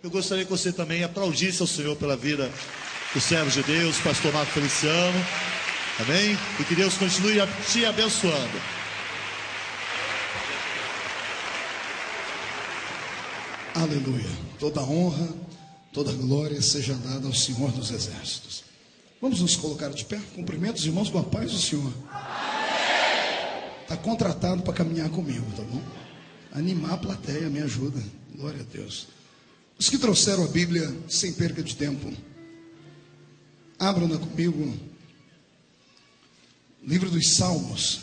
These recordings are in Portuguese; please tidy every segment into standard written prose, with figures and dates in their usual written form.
eu gostaria que você também aplaudisse ao Senhor pela vida dos servos de Deus, pastor Marco Feliciano. Amém? E que Deus continue te abençoando. Aleluia. Toda honra, toda glória seja dada ao Senhor dos Exércitos. Vamos nos colocar de pé. Cumprimento os irmãos com a paz do Senhor. Está contratado para caminhar comigo, tá bom? Animar a plateia, me ajuda. Glória a Deus. Os que trouxeram a Bíblia sem perca de tempo, abram-na comigo. Livro dos Salmos.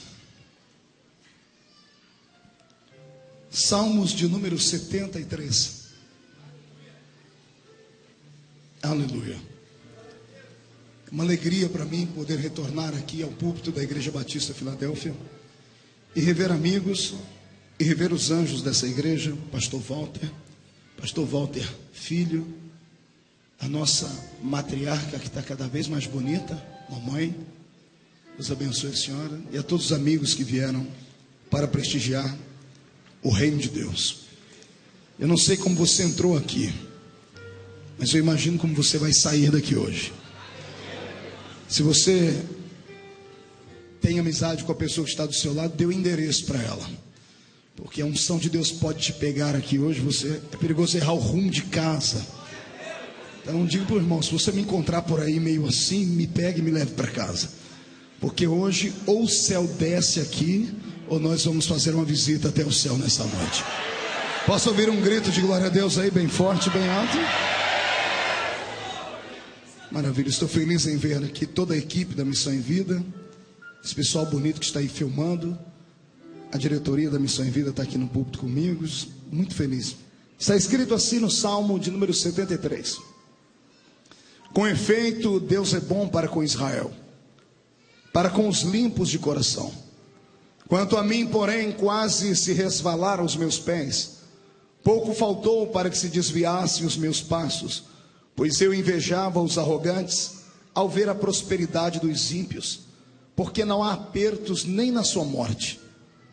Salmos de número 73. Aleluia. É uma alegria para mim poder retornar aqui ao púlpito da Igreja Batista Filadélfia e rever amigos e rever os anjos dessa igreja, Pastor Walter filho, a nossa matriarca que está cada vez mais bonita, mamãe. Deus abençoe a senhora e a todos os amigos que vieram para prestigiar o reino de Deus. Eu não sei como você entrou aqui, mas eu imagino como você vai sair daqui hoje. Se você tem amizade com a pessoa que está do seu lado, dê o endereço para ela, porque a unção de Deus pode te pegar aqui hoje. É perigoso errar o rumo de casa. Então digo para o irmão, se você me encontrar por aí meio assim, me pegue e me leve para casa, porque hoje ou o céu desce aqui, ou nós vamos fazer uma visita até o céu nessa noite. Posso ouvir um grito de glória a Deus aí, bem forte, bem alto? Maravilha, estou feliz em ver aqui toda a equipe da Missão em Vida, esse pessoal bonito que está aí filmando, a diretoria da Missão em Vida está aqui no púlpito comigo, muito feliz. Está escrito assim no Salmo de número 73: com efeito, Deus é bom para com Israel, para com os limpos de coração. Quanto a mim, porém, quase se resvalaram os meus pés, pouco faltou para que se desviassem os meus passos, pois eu invejava os arrogantes ao ver a prosperidade dos ímpios, porque não há apertos nem na sua morte.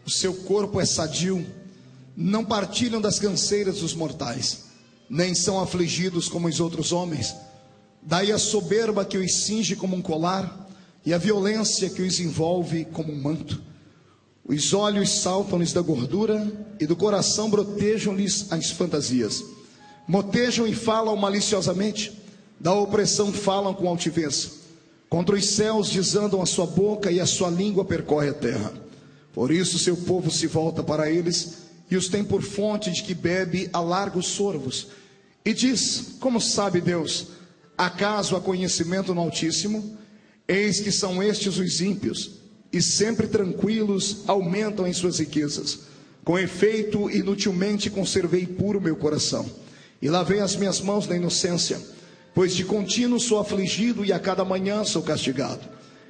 O seu corpo é sadio, não partilham das canseiras dos mortais, nem são afligidos como os outros homens. Daí a soberba que os cinge como um colar, e a violência que os envolve como um manto. Os olhos saltam-lhes da gordura, e do coração brotejam-lhes as fantasias. Motejam e falam maliciosamente, da opressão falam com altivez. Contra os céus desandam a sua boca, e a sua língua percorre a terra. Por isso seu povo se volta para eles, e os tem por fonte de que bebe a largos sorvos. E diz: como sabe Deus? Acaso há conhecimento no Altíssimo? Eis que são estes os ímpios, e sempre tranquilos aumentam em suas riquezas. Com efeito, inutilmente conservei puro meu coração, e lavei as minhas mãos na inocência, pois de contínuo sou afligido, e a cada manhã sou castigado.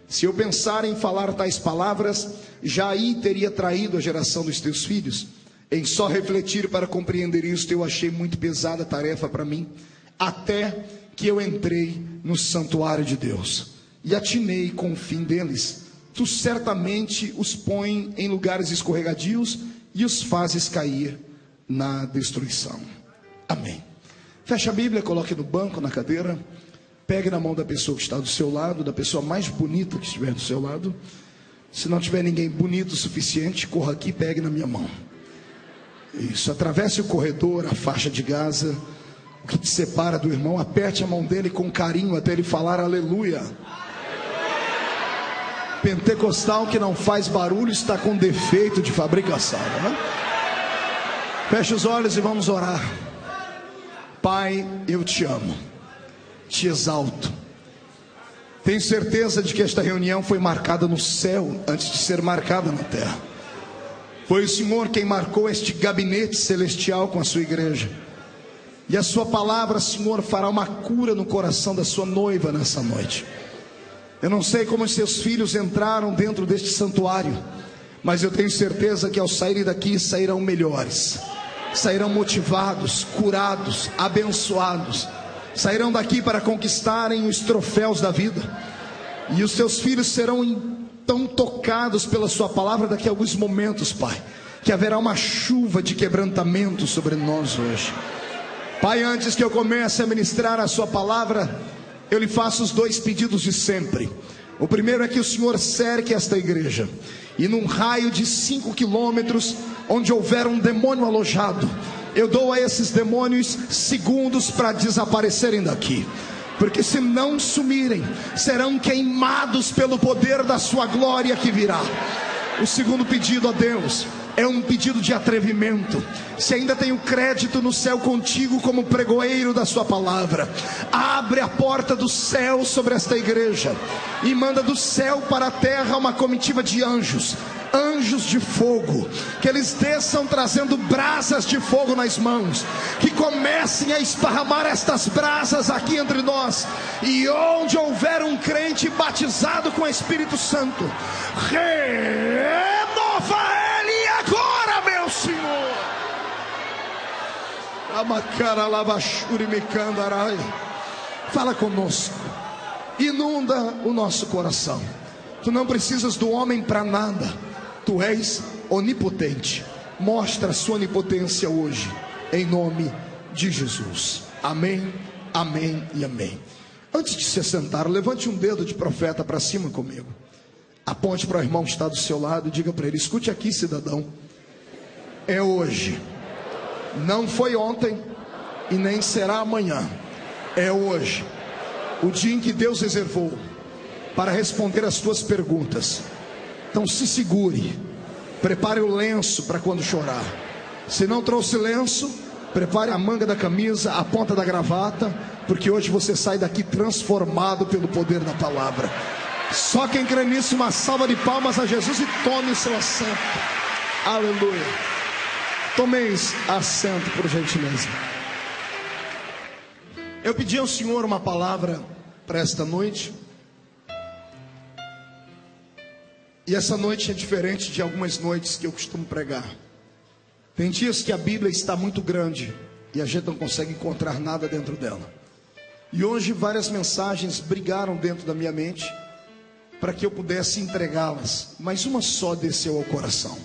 Se eu pensar em falar tais palavras, já aí teria traído a geração dos teus filhos. Em só refletir para compreender isto, eu achei muito pesada a tarefa para mim, até que eu entrei no santuário de Deus, e atinei com o fim deles. Tu certamente os põe em lugares escorregadios, e os fazes cair na destruição. Amém. Feche a Bíblia, coloque no banco, na cadeira. Pegue na mão da pessoa que está do seu lado, da pessoa mais bonita que estiver do seu lado. Se não tiver ninguém bonito o suficiente, corra aqui e pegue na minha mão. Isso, atravesse o corredor, a faixa de Gaza, o que te separa do irmão, aperte a mão dele com carinho até ele falar aleluia. Pentecostal que não faz barulho está com defeito de fabricação, né? Feche os olhos e vamos orar. Pai, eu te amo, te exalto. Tenho certeza de que esta reunião foi marcada no céu antes de ser marcada na terra. Foi o Senhor quem marcou este gabinete celestial com a sua igreja. E a sua palavra, Senhor, fará uma cura no coração da sua noiva nessa noite. Eu não sei como os seus filhos entraram dentro deste santuário, mas eu tenho certeza que ao saírem daqui sairão melhores, sairão motivados, curados, abençoados, sairão daqui para conquistarem os troféus da vida. E os seus filhos serão tão tocados pela sua palavra daqui a alguns momentos, Pai, que haverá uma chuva de quebrantamento sobre nós hoje. Pai, antes que eu comece a ministrar a sua palavra, eu lhe faço os 2 pedidos de sempre. O primeiro é que o Senhor cerque esta igreja, e num raio de 5 quilômetros, onde houver um demônio alojado, eu dou a esses demônios segundos para desaparecerem daqui, porque se não sumirem, serão queimados pelo poder da sua glória que virá. O segundo pedido a Deus é um pedido de atrevimento. Se ainda tenho crédito no céu contigo como pregoeiro da sua palavra, abre a porta do céu sobre esta igreja e manda do céu para a terra uma comitiva de anjos, anjos de fogo, que eles desçam trazendo brasas de fogo nas mãos, que comecem a esparramar estas brasas aqui entre nós, e onde houver um crente batizado com o Espírito Santo, renova ele agora, meu Senhor. Fala conosco, inunda o nosso coração. Tu não precisas do homem para nada, tu és onipotente. Mostra a sua onipotência hoje, em nome de Jesus. Amém, amém e amém. Antes de se sentar, levante um dedo de profeta para cima comigo. Aponte para o irmão que está do seu lado e diga para ele: escute aqui, cidadão, é hoje, não foi ontem e nem será amanhã, é hoje, o dia em que Deus reservou para responder as tuas perguntas. Então se segure, prepare o lenço para quando chorar. Se não trouxe lenço, prepare a manga da camisa, a ponta da gravata, porque hoje você sai daqui transformado pelo poder da palavra. Só quem crê nisso, uma salva de palmas a Jesus e tome o seu assento. Aleluia. Tomeis assento, por gentileza. Eu pedi ao Senhor uma palavra para esta noite, e essa noite é diferente de algumas noites que eu costumo pregar. Tem dias que a Bíblia está muito grande e a gente não consegue encontrar nada dentro dela. E hoje várias mensagens brigaram dentro da minha mente para que eu pudesse entregá-las, mas uma só desceu ao coração,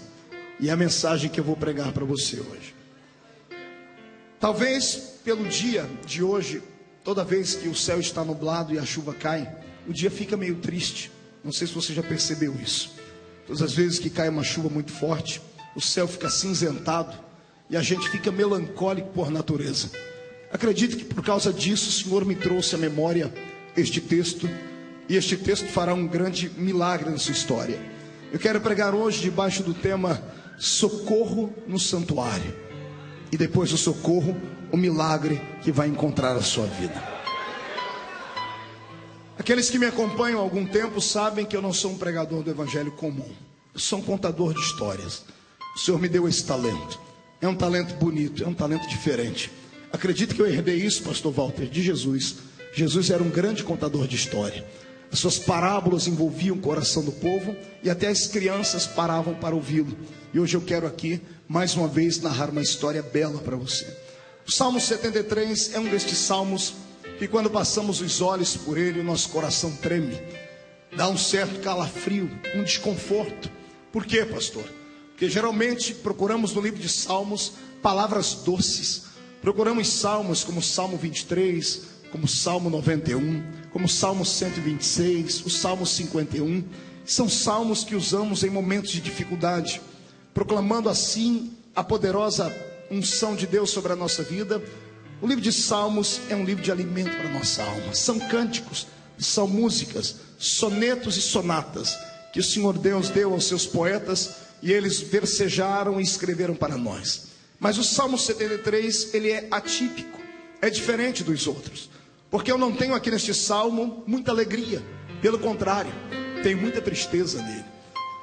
e é a mensagem que eu vou pregar para você hoje. Talvez pelo dia de hoje, toda vez que o céu está nublado e a chuva cai, o dia fica meio triste. Não sei se você já percebeu isso. Todas as vezes que cai uma chuva muito forte, o céu fica acinzentado e a gente fica melancólico por natureza. Acredito que por causa disso o Senhor me trouxe à memória este texto, e este texto fará um grande milagre na sua história. Eu quero pregar hoje debaixo do tema socorro no santuário, e depois do socorro, o milagre que vai encontrar a sua vida. Aqueles que me acompanham há algum tempo sabem que eu não sou um pregador do evangelho comum. Eu sou um contador de histórias. O Senhor me deu esse talento. É um talento bonito, é um talento diferente. Acredito que eu herdei isso, pastor Walter, de Jesus. Jesus era um grande contador de história. As suas parábolas envolviam o coração do povo e até as crianças paravam para ouvi-lo. E hoje eu quero aqui, mais uma vez, narrar uma história bela para você. O Salmo 73 é um destes salmos que quando passamos os olhos por ele, o nosso coração treme. Dá um certo calafrio, um desconforto. Por quê, pastor? Porque geralmente procuramos no livro de Salmos palavras doces. Procuramos salmos como o Salmo 23, como o Salmo 91, como o Salmo 126, o Salmo 51. São salmos que usamos em momentos de dificuldade, proclamando assim a poderosa unção de Deus sobre a nossa vida. O livro de Salmos é um livro de alimento para a nossa alma. São cânticos, são músicas, sonetos e sonatas que o Senhor Deus deu aos seus poetas, e eles versejaram e escreveram para nós. Mas o Salmo 73, ele é atípico, é diferente dos outros, porque eu não tenho aqui neste salmo muita alegria. Pelo contrário, tem muita tristeza nele.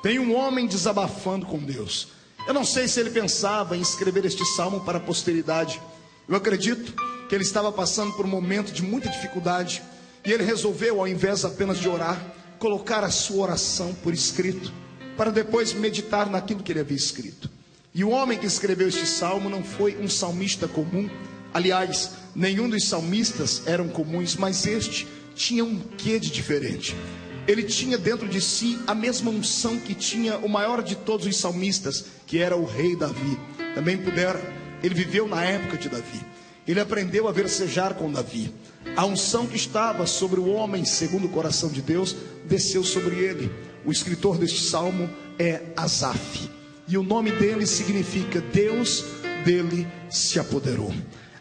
Tem um homem desabafando com Deus. Eu não sei se ele pensava em escrever este salmo para a posteridade. Eu acredito que ele estava passando por um momento de muita dificuldade, e ele resolveu, ao invés apenas de orar, colocar a sua oração por escrito, para depois meditar naquilo que ele havia escrito. E o homem que escreveu este salmo não foi um salmista comum. Aliás, nenhum dos salmistas eram comuns, mas este tinha um quê de diferente. Ele tinha dentro de si a mesma unção que tinha o maior de todos os salmistas, que era o rei Davi. Também ele viveu na época de Davi. Ele aprendeu a versejar com Davi. A unção que estava sobre o homem segundo o coração de Deus desceu sobre ele. O escritor deste salmo é Asaf, e o nome dele significa Deus dele se apoderou.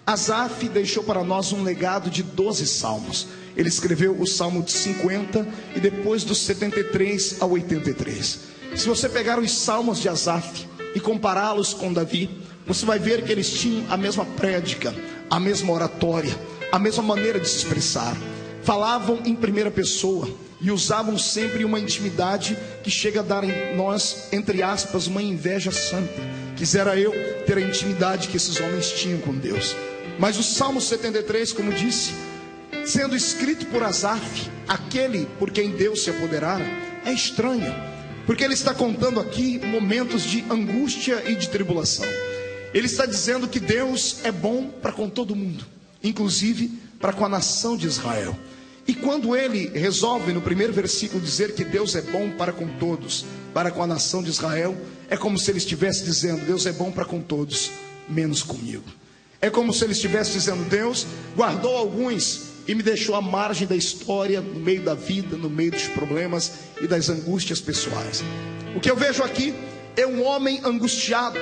Asaf deixou para nós um legado de 12 salmos. Ele escreveu o salmo de 50 e depois dos 73 ao 83. Se você pegar os salmos de Asaf e compará-los com Davi, você vai ver que eles tinham a mesma prédica, a mesma oratória, a mesma maneira de se expressar. Falavam em primeira pessoa e usavam sempre uma intimidade que chega a dar em nós, entre aspas, uma inveja santa. Quisera eu ter a intimidade que esses homens tinham com Deus. Mas o Salmo 73, como disse, sendo escrito por Asaf, aquele por quem Deus se apoderara, é estranho, porque ele está contando aqui momentos de angústia e de tribulação. Ele está dizendo que Deus é bom para com todo mundo, inclusive para com a nação de Israel. E quando ele resolve no primeiro versículo dizer que Deus é bom para com todos, para com a nação de Israel, é como se ele estivesse dizendo: Deus é bom para com todos, menos comigo. É como se ele estivesse dizendo: Deus guardou alguns e me deixou à margem da história, no meio da vida, no meio dos problemas e das angústias pessoais. O que eu vejo aqui é um homem angustiado,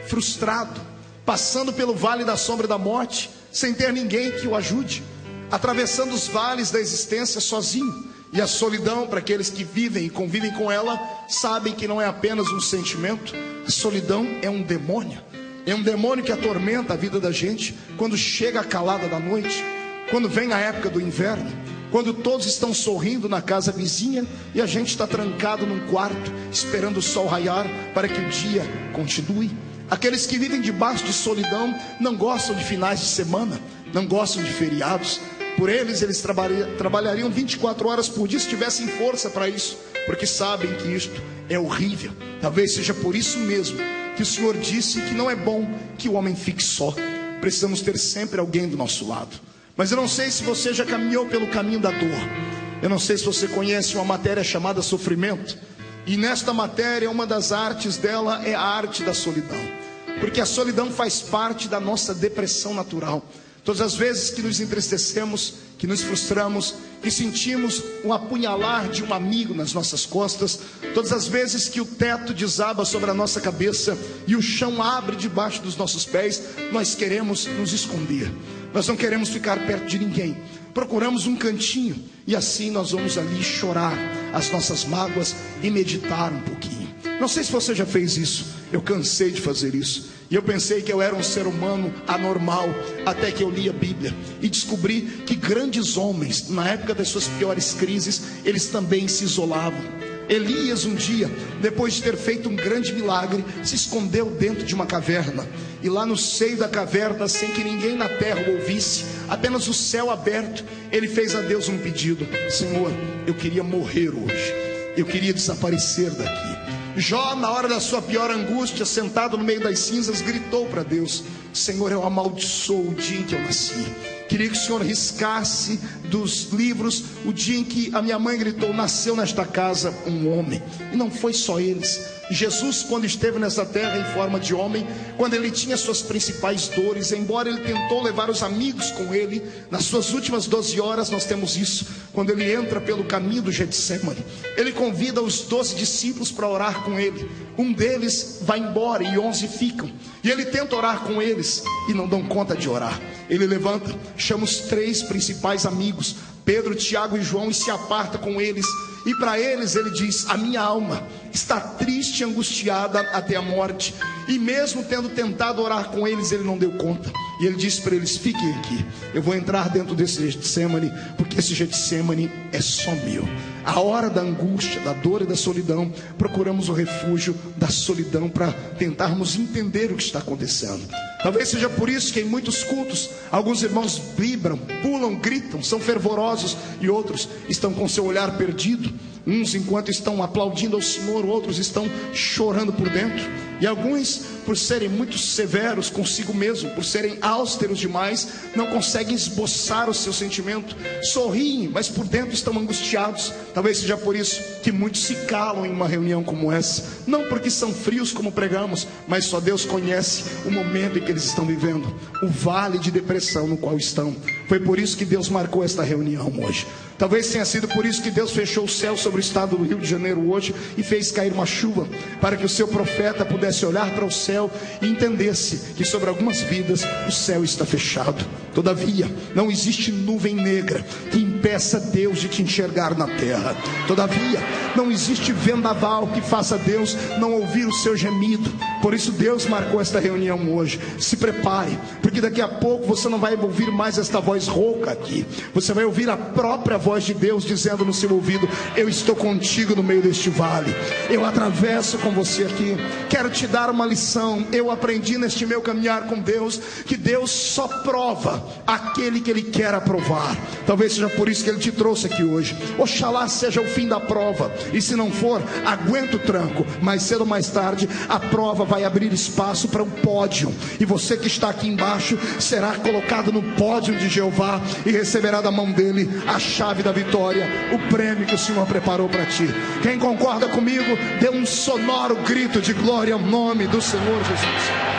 frustrado, passando pelo vale da sombra da morte, sem ter ninguém que o ajude, atravessando os vales da existência sozinho. E a solidão, para aqueles que vivem e convivem com ela, sabem que não é apenas um sentimento. A solidão é um demônio. É um demônio que atormenta a vida da gente quando chega a calada da noite, quando vem a época do inverno, quando todos estão sorrindo na casa vizinha e a gente está trancado num quarto, esperando o sol raiar para que o dia continue. Aqueles que vivem debaixo de solidão não gostam de finais de semana, não gostam de feriados. Por eles trabalhariam 24 horas por dia se tivessem força para isso, porque sabem que isto é horrível. Talvez seja por isso mesmo que o Senhor disse que não é bom que o homem fique só. Precisamos ter sempre alguém do nosso lado. Mas eu não sei se você já caminhou pelo caminho da dor. Eu não sei se você conhece uma matéria chamada sofrimento. E nesta matéria, uma das artes dela é a arte da solidão, porque a solidão faz parte da nossa depressão natural. Todas as vezes que nos entristecemos, que nos frustramos, que sentimos um apunhalar de um amigo nas nossas costas, todas as vezes que o teto desaba sobre a nossa cabeça e o chão abre debaixo dos nossos pés, nós queremos nos esconder. Nós não queremos ficar perto de ninguém. Procuramos um cantinho e assim nós vamos ali chorar as nossas mágoas e meditar um pouquinho. Não sei se você já fez isso. Eu cansei de fazer isso. E eu pensei que eu era um ser humano anormal, até que eu li a Bíblia e descobri que grandes homens, na época das suas piores crises, eles também se isolavam. Elias um dia, depois de ter feito um grande milagre, se escondeu dentro de uma caverna. E lá no seio da caverna, sem que ninguém na terra o ouvisse, apenas o céu aberto, ele fez a Deus um pedido: Senhor, eu queria morrer hoje, eu queria desaparecer daqui. Jó, na hora da sua pior angústia, sentado no meio das cinzas, gritou para Deus: Senhor, eu amaldiçoo o dia em que eu nasci. Queria que o Senhor riscasse dos livros o dia em que a minha mãe gritou: nasceu nesta casa um homem. E não foi só eles. Jesus, quando esteve nessa terra em forma de homem, quando ele tinha suas principais dores, embora ele tentou levar os amigos com ele, nas suas últimas 12 horas nós temos isso, quando ele entra pelo caminho do Getsemane, ele convida os 12 discípulos para orar com ele. Um deles vai embora e 11 ficam, e ele tenta orar com eles e não dão conta de orar. Ele levanta, chama os 3 principais amigos, Pedro, Tiago e João, e se aparta com eles. E para eles ele diz: a minha alma está triste e angustiada até a morte. E mesmo tendo tentado orar com eles, ele não deu conta. E ele disse para eles: fiquem aqui, eu vou entrar dentro desse Getsemane, porque esse Getsemane é só meu. A hora da angústia, da dor e da solidão, procuramos o refúgio da solidão para tentarmos entender o que está acontecendo. Talvez seja por isso que em muitos cultos alguns irmãos vibram, pulam, gritam, são fervorosos, e outros estão com seu olhar perdido. Uns enquanto estão aplaudindo ao Senhor, outros estão chorando por dentro. E alguns por serem muito severos consigo mesmo, por serem austeros demais, não conseguem esboçar o seu sentimento. Sorriem, mas por dentro estão angustiados. Talvez seja por isso que muitos se calam em uma reunião como essa. Não porque são frios como pregamos, mas só Deus conhece o momento em que eles estão vivendo, o vale de depressão no qual estão. Foi por isso que Deus marcou esta reunião hoje. Talvez tenha sido por isso que Deus fechou o céu sobre o estado do Rio de Janeiro hoje e fez cair uma chuva, para que o seu profeta pudesse olhar para o céu e entendesse que sobre algumas vidas o céu está fechado. Todavia, não existe nuvem negra que impeça Deus de te enxergar na terra. Todavia, não existe vendaval que faça Deus não ouvir o seu gemido. Por isso Deus marcou esta reunião hoje. Se prepare, porque daqui a pouco você não vai ouvir mais esta voz rouca aqui. Você vai ouvir a própria voz de Deus dizendo no seu ouvido: eu estou contigo no meio deste vale, eu atravesso com você aqui. Quero te dar uma lição. Eu aprendi neste meu caminhar com Deus que Deus só prova aquele que Ele quer aprovar. Talvez seja por isso que Ele te trouxe aqui hoje. Oxalá seja o fim da prova, e se não for, aguenta o tranco. Mais cedo ou mais tarde a prova vai abrir espaço para um pódio, e você que está aqui embaixo será colocado no pódio de Jeová e receberá da mão dele a chave da vitória, o prêmio que o Senhor preparou para ti. Quem concorda comigo, dê um sonoro grito de glória ao nome do Senhor Jesus.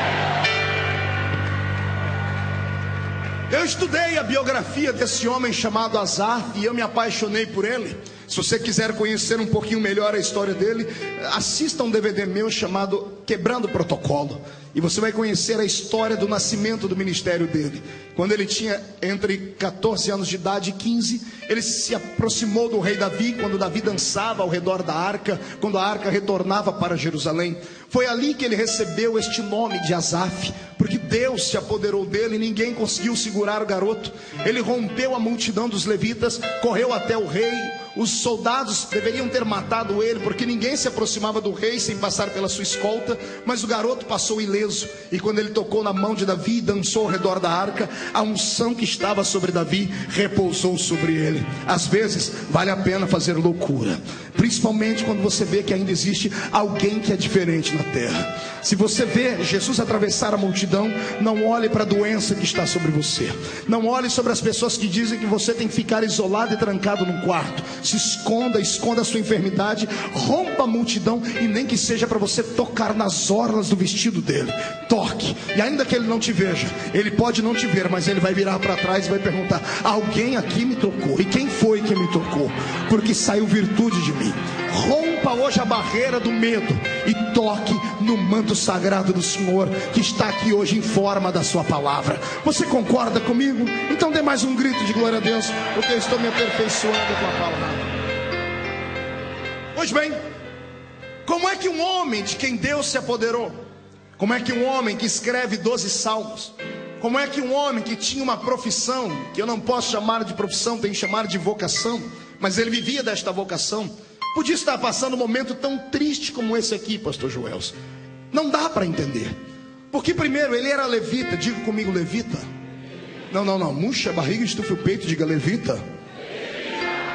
Eu estudei a biografia desse homem chamado Asaf e eu me apaixonei por ele. Se você quiser conhecer um pouquinho melhor a história dele, assista um DVD meu chamado Quebrando o Protocolo, e você vai conhecer a história do nascimento do ministério dele. Quando ele tinha entre 14 anos de idade e 15, ele se aproximou do rei Davi, quando Davi dançava ao redor da arca, quando a arca retornava para Jerusalém. Foi ali que ele recebeu este nome de Asaf, porque Deus se apoderou dele e ninguém conseguiu segurar o garoto. Ele rompeu a multidão dos levitas, correu até o rei. Os soldados deveriam ter matado ele, porque ninguém se aproximava do rei sem passar pela sua escolta, mas o garoto passou ileso. E quando ele tocou na mão de Davi e dançou ao redor da arca, a unção que estava sobre Davi repousou sobre ele. Às vezes vale a pena fazer loucura, principalmente quando você vê que ainda existe alguém que é diferente na terra. Se você vê Jesus atravessar a multidão, não olhe para a doença que está sobre você. Não olhe sobre as pessoas que dizem que você tem que ficar isolado e trancado num quarto. Se esconda a sua enfermidade, rompa a multidão, e nem que seja para você tocar nas orlas do vestido dele. Toque, e ainda que ele não te veja, ele pode não te ver, mas ele vai virar para trás e vai perguntar: alguém aqui me tocou? E quem foi que me tocou? Porque saiu virtude de mim. Rompa hoje a barreira do medo e toque no manto sagrado do Senhor, que está aqui hoje em forma da sua palavra. Você concorda comigo? Então dê mais um grito de glória a Deus, porque eu estou me aperfeiçoando com a palavra. Pois bem, como é que um homem de quem Deus se apoderou, como é que um homem que escreve 12 salmos, como é que um homem que tinha uma profissão, que eu não posso chamar de profissão, tenho que chamar de vocação, mas ele vivia desta vocação, podia estar passando um momento tão triste como esse aqui, pastor Joelson? Não dá para entender. Porque primeiro, ele era levita. Diga comigo, levita. Não, murcha a barriga, estufe o peito, diga levita.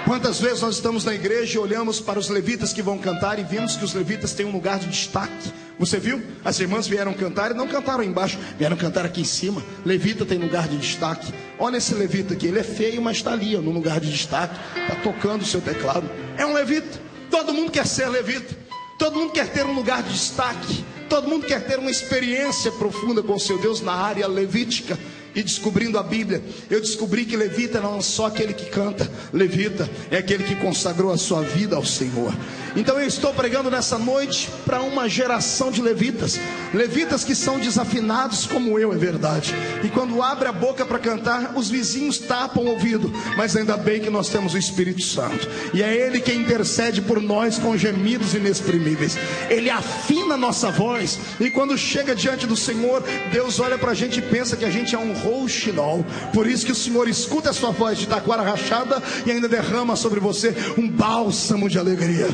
Quantas vezes nós estamos na igreja e olhamos para os levitas que vão cantar e vimos que os levitas têm um lugar de destaque. Você viu? As irmãs vieram cantar e não cantaram embaixo, vieram cantar aqui em cima. Levita tem lugar de destaque. Olha esse levita aqui, ele é feio, mas está ali, no lugar de destaque, está tocando o seu teclado. É um levita. Todo mundo quer ser levita. Todo mundo quer ter um lugar de destaque. Todo mundo quer ter uma experiência profunda com o seu Deus na área levítica. E descobrindo a Bíblia, eu descobri que levita não é só aquele que canta. Levita é aquele que consagrou a sua vida ao Senhor. Então eu estou pregando nessa noite para uma geração de levitas. Levitas que são desafinados como eu, é verdade. E quando abre a boca para cantar, os vizinhos tapam o ouvido. Mas ainda bem que nós temos o Espírito Santo. E é Ele quem intercede por nós com gemidos inexprimíveis. Ele afina a nossa voz. E quando chega diante do Senhor, Deus olha para a gente e pensa que a gente é um rouxinol. Por isso que o Senhor escuta a sua voz de taquara rachada e ainda derrama sobre você um bálsamo de alegria.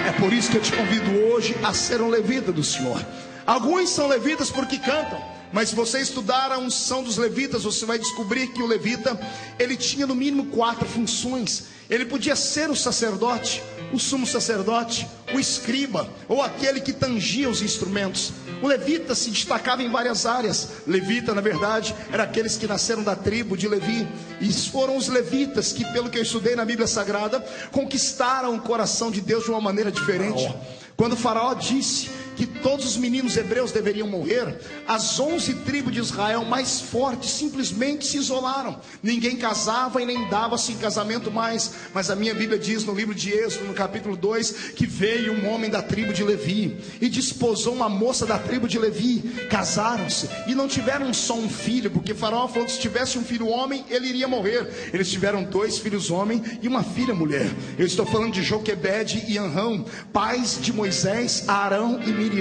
É por isso que eu te convido hoje a ser um levita do Senhor. Alguns são levitas porque cantam, mas se você estudar a unção dos levitas, você vai descobrir que o levita, ele tinha no mínimo 4 funções. Ele podia ser o sacerdote, o sumo sacerdote, o escriba, ou aquele que tangia os instrumentos. O levita se destacava em várias áreas. Levita, na verdade, eram aqueles que nasceram da tribo de Levi. E foram os levitas que, pelo que eu estudei na Bíblia Sagrada, conquistaram o coração de Deus de uma maneira diferente. Quando o faraó disse que todos os meninos hebreus deveriam morrer, as 11 tribos de Israel mais fortes simplesmente se isolaram. Ninguém casava e nem dava-se em casamento mais. Mas a minha Bíblia diz no livro de Êxodo, no capítulo 2, que veio um homem da tribo de Levi e desposou uma moça da tribo de Levi. Casaram-se e não tiveram só um filho, porque faraó falou que se tivesse um filho homem, ele iria morrer. Eles tiveram 2 filhos homem e uma filha mulher. Eu estou falando de Joquebede e Anrão, pais de Moisés, Arão e Miriam.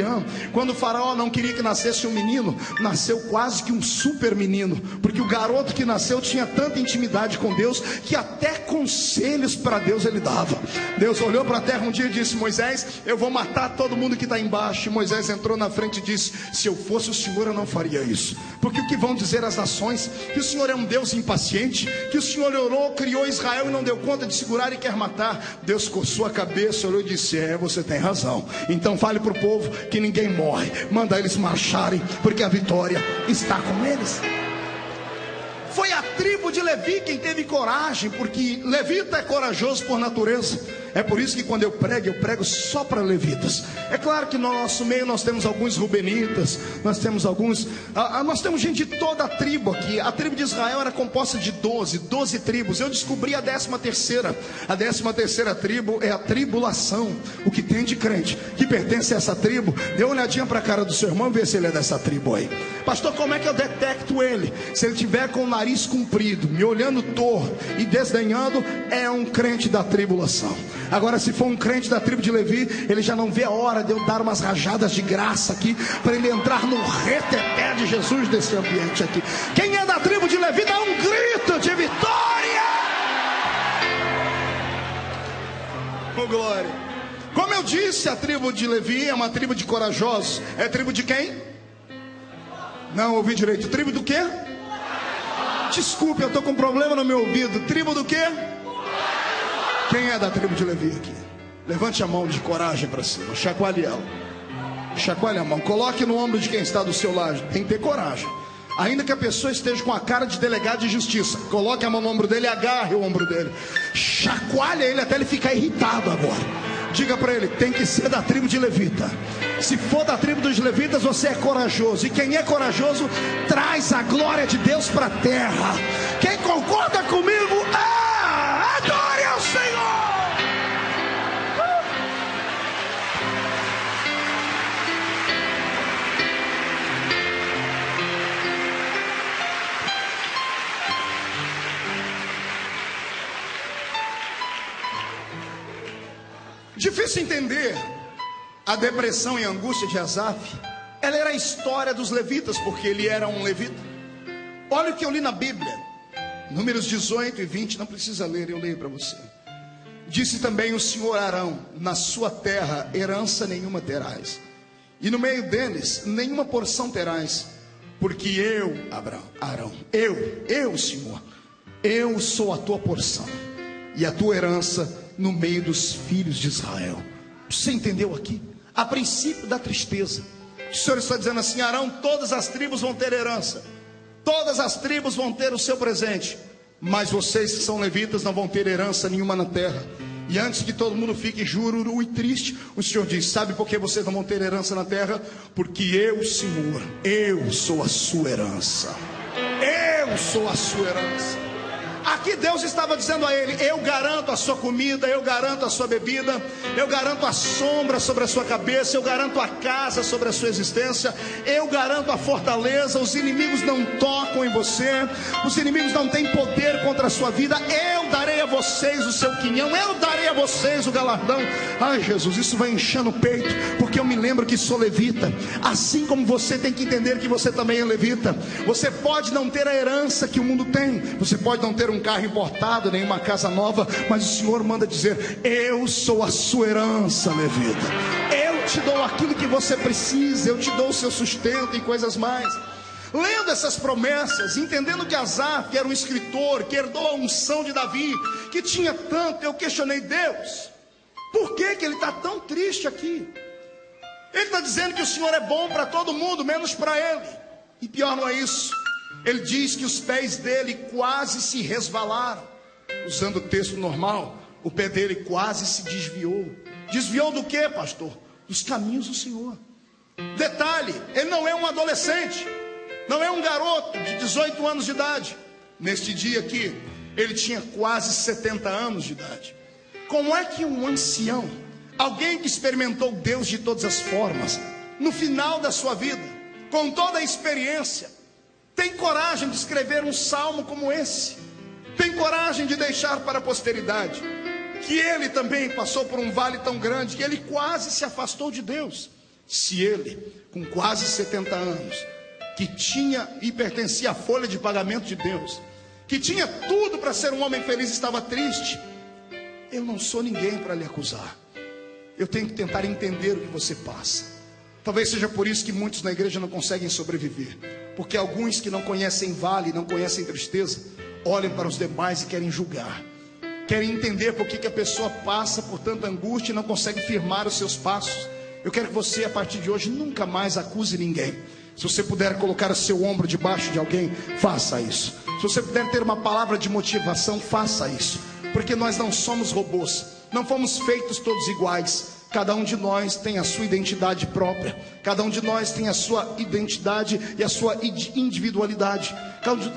Quando o faraó não queria que nascesse um menino, nasceu quase que um super menino, porque o garoto que nasceu tinha tanta intimidade com Deus, que até conselhos para Deus ele dava. Deus olhou para a terra um dia e disse: Moisés, eu vou matar todo mundo que está embaixo. E Moisés entrou na frente e disse: se eu fosse o Senhor, eu não faria isso. Porque o que vão dizer as nações? Que o Senhor é um Deus impaciente, que o Senhor orou, criou Israel e não deu conta de segurar e quer matar. Deus coçou a cabeça, olhou e disse: você tem razão. Então fale para o povo que ninguém morre, manda eles marcharem, porque a vitória está com eles. Foi a tribo de Levi quem teve coragem, porque levita é corajoso por natureza. É por isso que quando eu prego só para levitas. É claro que no nosso meio nós temos alguns rubenitas, nós temos gente de toda a tribo aqui. A tribo de Israel era composta de 12 tribos. Eu descobri a 13ª. A 13ª tribo é a tribulação. O que tem de crente que pertence a essa tribo, dê uma olhadinha para a cara do seu irmão e vê se ele é dessa tribo aí. Pastor, como é que eu detecto ele? Se ele tiver com o nariz comprido, me olhando torto e desdenhando, é um crente da tribulação. Agora, se for um crente da tribo de Levi, ele já não vê a hora de eu dar umas rajadas de graça aqui, para ele entrar no reteté de Jesus desse ambiente aqui. Quem é da tribo de Levi, dá um grito de vitória! Oh, glória! Como eu disse, a tribo de Levi é uma tribo de corajosos. É tribo de quem? Não ouvi direito. Tribo do quê? Desculpe, eu estou com um problema no meu ouvido. Tribo do quê? Quem é da tribo de Levi aqui? Levante a mão de coragem para cima. Chacoalhe ela. Chacoalhe a mão. Coloque no ombro de quem está do seu lado. Tem que ter coragem. Ainda que a pessoa esteja com a cara de delegado de justiça, coloque a mão no ombro dele e agarre o ombro dele. Chacoalhe ele até ele ficar irritado agora. Diga para ele: tem que ser da tribo de Levita. Se for da tribo dos levitas, você é corajoso. E quem é corajoso traz a glória de Deus para a terra. Quem concorda comigo, adore ao Senhor. Difícil entender a depressão e a angústia de Asaf. Ela era a história dos levitas, porque ele era um levita. Olha o que eu li na Bíblia, Números 18 e 20, não precisa ler, eu leio para você. Disse também o Senhor a Arão: na sua terra herança nenhuma terás, e no meio deles nenhuma porção terás, porque eu, Arão, eu Senhor, eu sou a tua porção e a tua herança no meio dos filhos de Israel. Você entendeu aqui? A princípio da tristeza, o Senhor está dizendo assim: Arão, todas as tribos vão ter herança, todas as tribos vão ter o seu presente, mas vocês que são levitas não vão ter herança nenhuma na terra. E antes que todo mundo fique jururu e triste, o Senhor diz: sabe por que vocês não vão ter herança na terra? Porque eu, Senhor, eu sou a sua herança. Eu sou a sua herança. Aqui Deus estava dizendo a ele: eu garanto a sua comida, eu garanto a sua bebida, eu garanto a sombra sobre a sua cabeça, eu garanto a casa sobre a sua existência, eu garanto a fortaleza. Os inimigos não tocam em você, os inimigos não têm poder contra a sua vida. Eu darei a vocês o seu quinhão, eu darei a vocês o galardão. Ai, Jesus, isso vai enchendo o peito, porque eu me lembro que sou levita. Assim como você tem que entender que você também é levita. Você pode não ter a herança que o mundo tem, você pode não ter um carro importado, nem uma casa nova, mas o Senhor manda dizer: eu sou a sua herança, levita. Eu te dou aquilo que você precisa, eu te dou o seu sustento e coisas mais. Lendo essas promessas, entendendo que Asaf era um escritor que herdou a unção de Davi, que tinha tanto, eu questionei: Deus, por que ele está tão triste aqui? Ele está dizendo que o Senhor é bom para todo mundo, menos para ele. E pior não é isso. Ele diz que os pés dele quase se resvalaram. Usando o texto normal, o pé dele quase se desviou. Desviou do quê, pastor? Dos caminhos do Senhor. Detalhe, ele não é um adolescente, não é um garoto de 18 anos de idade. Neste dia aqui, ele tinha quase 70 anos de idade. Como é que um ancião, alguém que experimentou Deus de todas as formas, no final da sua vida, com toda a experiência, tem coragem de escrever um salmo como esse? Tem coragem de deixar para a posteridade que ele também passou por um vale tão grande que ele quase se afastou de Deus? Se ele, com quase 70 anos, que tinha e pertencia à folha de pagamento de Deus, que tinha tudo para ser um homem feliz, estava triste, eu não sou ninguém para lhe acusar. Eu tenho que tentar entender o que você passa. Talvez seja por isso que muitos na igreja não conseguem sobreviver, porque alguns que não conhecem vale, não conhecem tristeza, olham para os demais e querem julgar, querem entender por que a pessoa passa por tanta angústia e não consegue firmar os seus passos. Eu quero que você, a partir de hoje, nunca mais acuse ninguém. Se você puder colocar o seu ombro debaixo de alguém, faça isso. Se você puder ter uma palavra de motivação, faça isso. Porque nós não somos robôs, não fomos feitos todos iguais. Cada um de nós tem a sua identidade própria. Cada um de nós tem a sua identidade e a sua individualidade.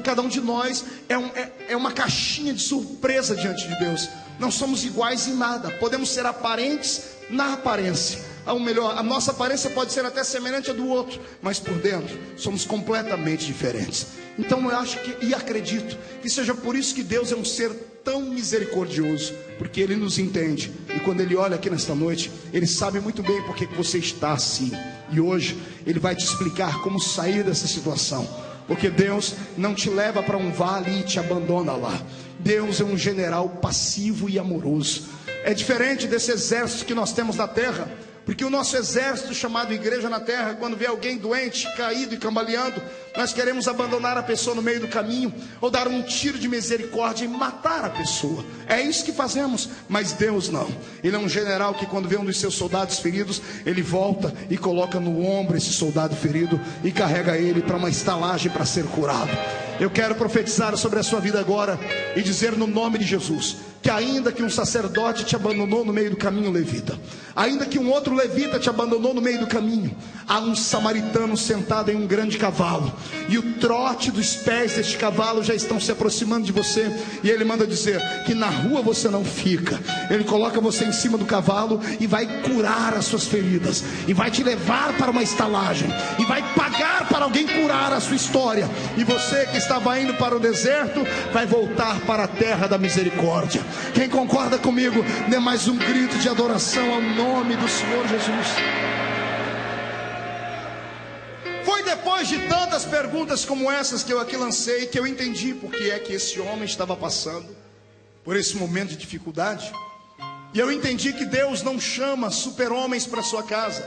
Cada um de nós é uma caixinha de surpresa diante de Deus. Não somos iguais em nada. Podemos ser aparentes na aparência. Ou melhor, a nossa aparência pode ser até semelhante à do outro, mas por dentro somos completamente diferentes. Então eu acho e acredito que seja por isso que Deus é um ser tão misericordioso, porque Ele nos entende. E quando Ele olha aqui nesta noite, Ele sabe muito bem porque que você está assim. E hoje Ele vai te explicar como sair dessa situação. Porque Deus não te leva para um vale e te abandona lá. Deus é um general passivo e amoroso. É diferente desse exército que nós temos na terra. Porque o nosso exército chamado igreja na terra, quando vê alguém doente, caído e cambaleando, nós queremos abandonar a pessoa no meio do caminho, ou dar um tiro de misericórdia e matar a pessoa. É isso que fazemos. Mas Deus não. Ele é um general que quando vê um dos seus soldados feridos, ele volta e coloca no ombro esse soldado ferido e carrega ele para uma estalagem para ser curado. Eu quero profetizar sobre a sua vida agora e dizer no nome de Jesus, que ainda que um sacerdote te abandonou no meio do caminho, levita, ainda que um outro levita te abandonou no meio do caminho, há um samaritano sentado em um grande cavalo, e o trote dos pés deste cavalo já estão se aproximando de você, e ele manda dizer que na rua você não fica. Ele coloca você em cima do cavalo e vai curar as suas feridas, e vai te levar para uma estalagem, e vai pagar para alguém curar a sua história, e você que estava indo para o deserto vai voltar para a terra da misericórdia. Quem concorda comigo, dê mais um grito de adoração ao nome do Senhor Jesus. Foi depois de tantas perguntas como essas que eu aqui lancei, que eu entendi porque é que esse homem estava passando por esse momento de dificuldade. E eu entendi que Deus não chama super-homens para sua casa.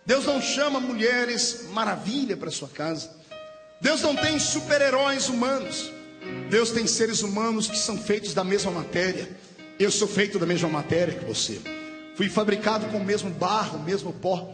Deus não chama mulheres maravilha para sua casa. Deus não tem super-heróis humanos. Deus tem seres humanos que são feitos da mesma matéria. Eu sou feito da mesma matéria que você. Fui fabricado com o mesmo barro, o mesmo pó.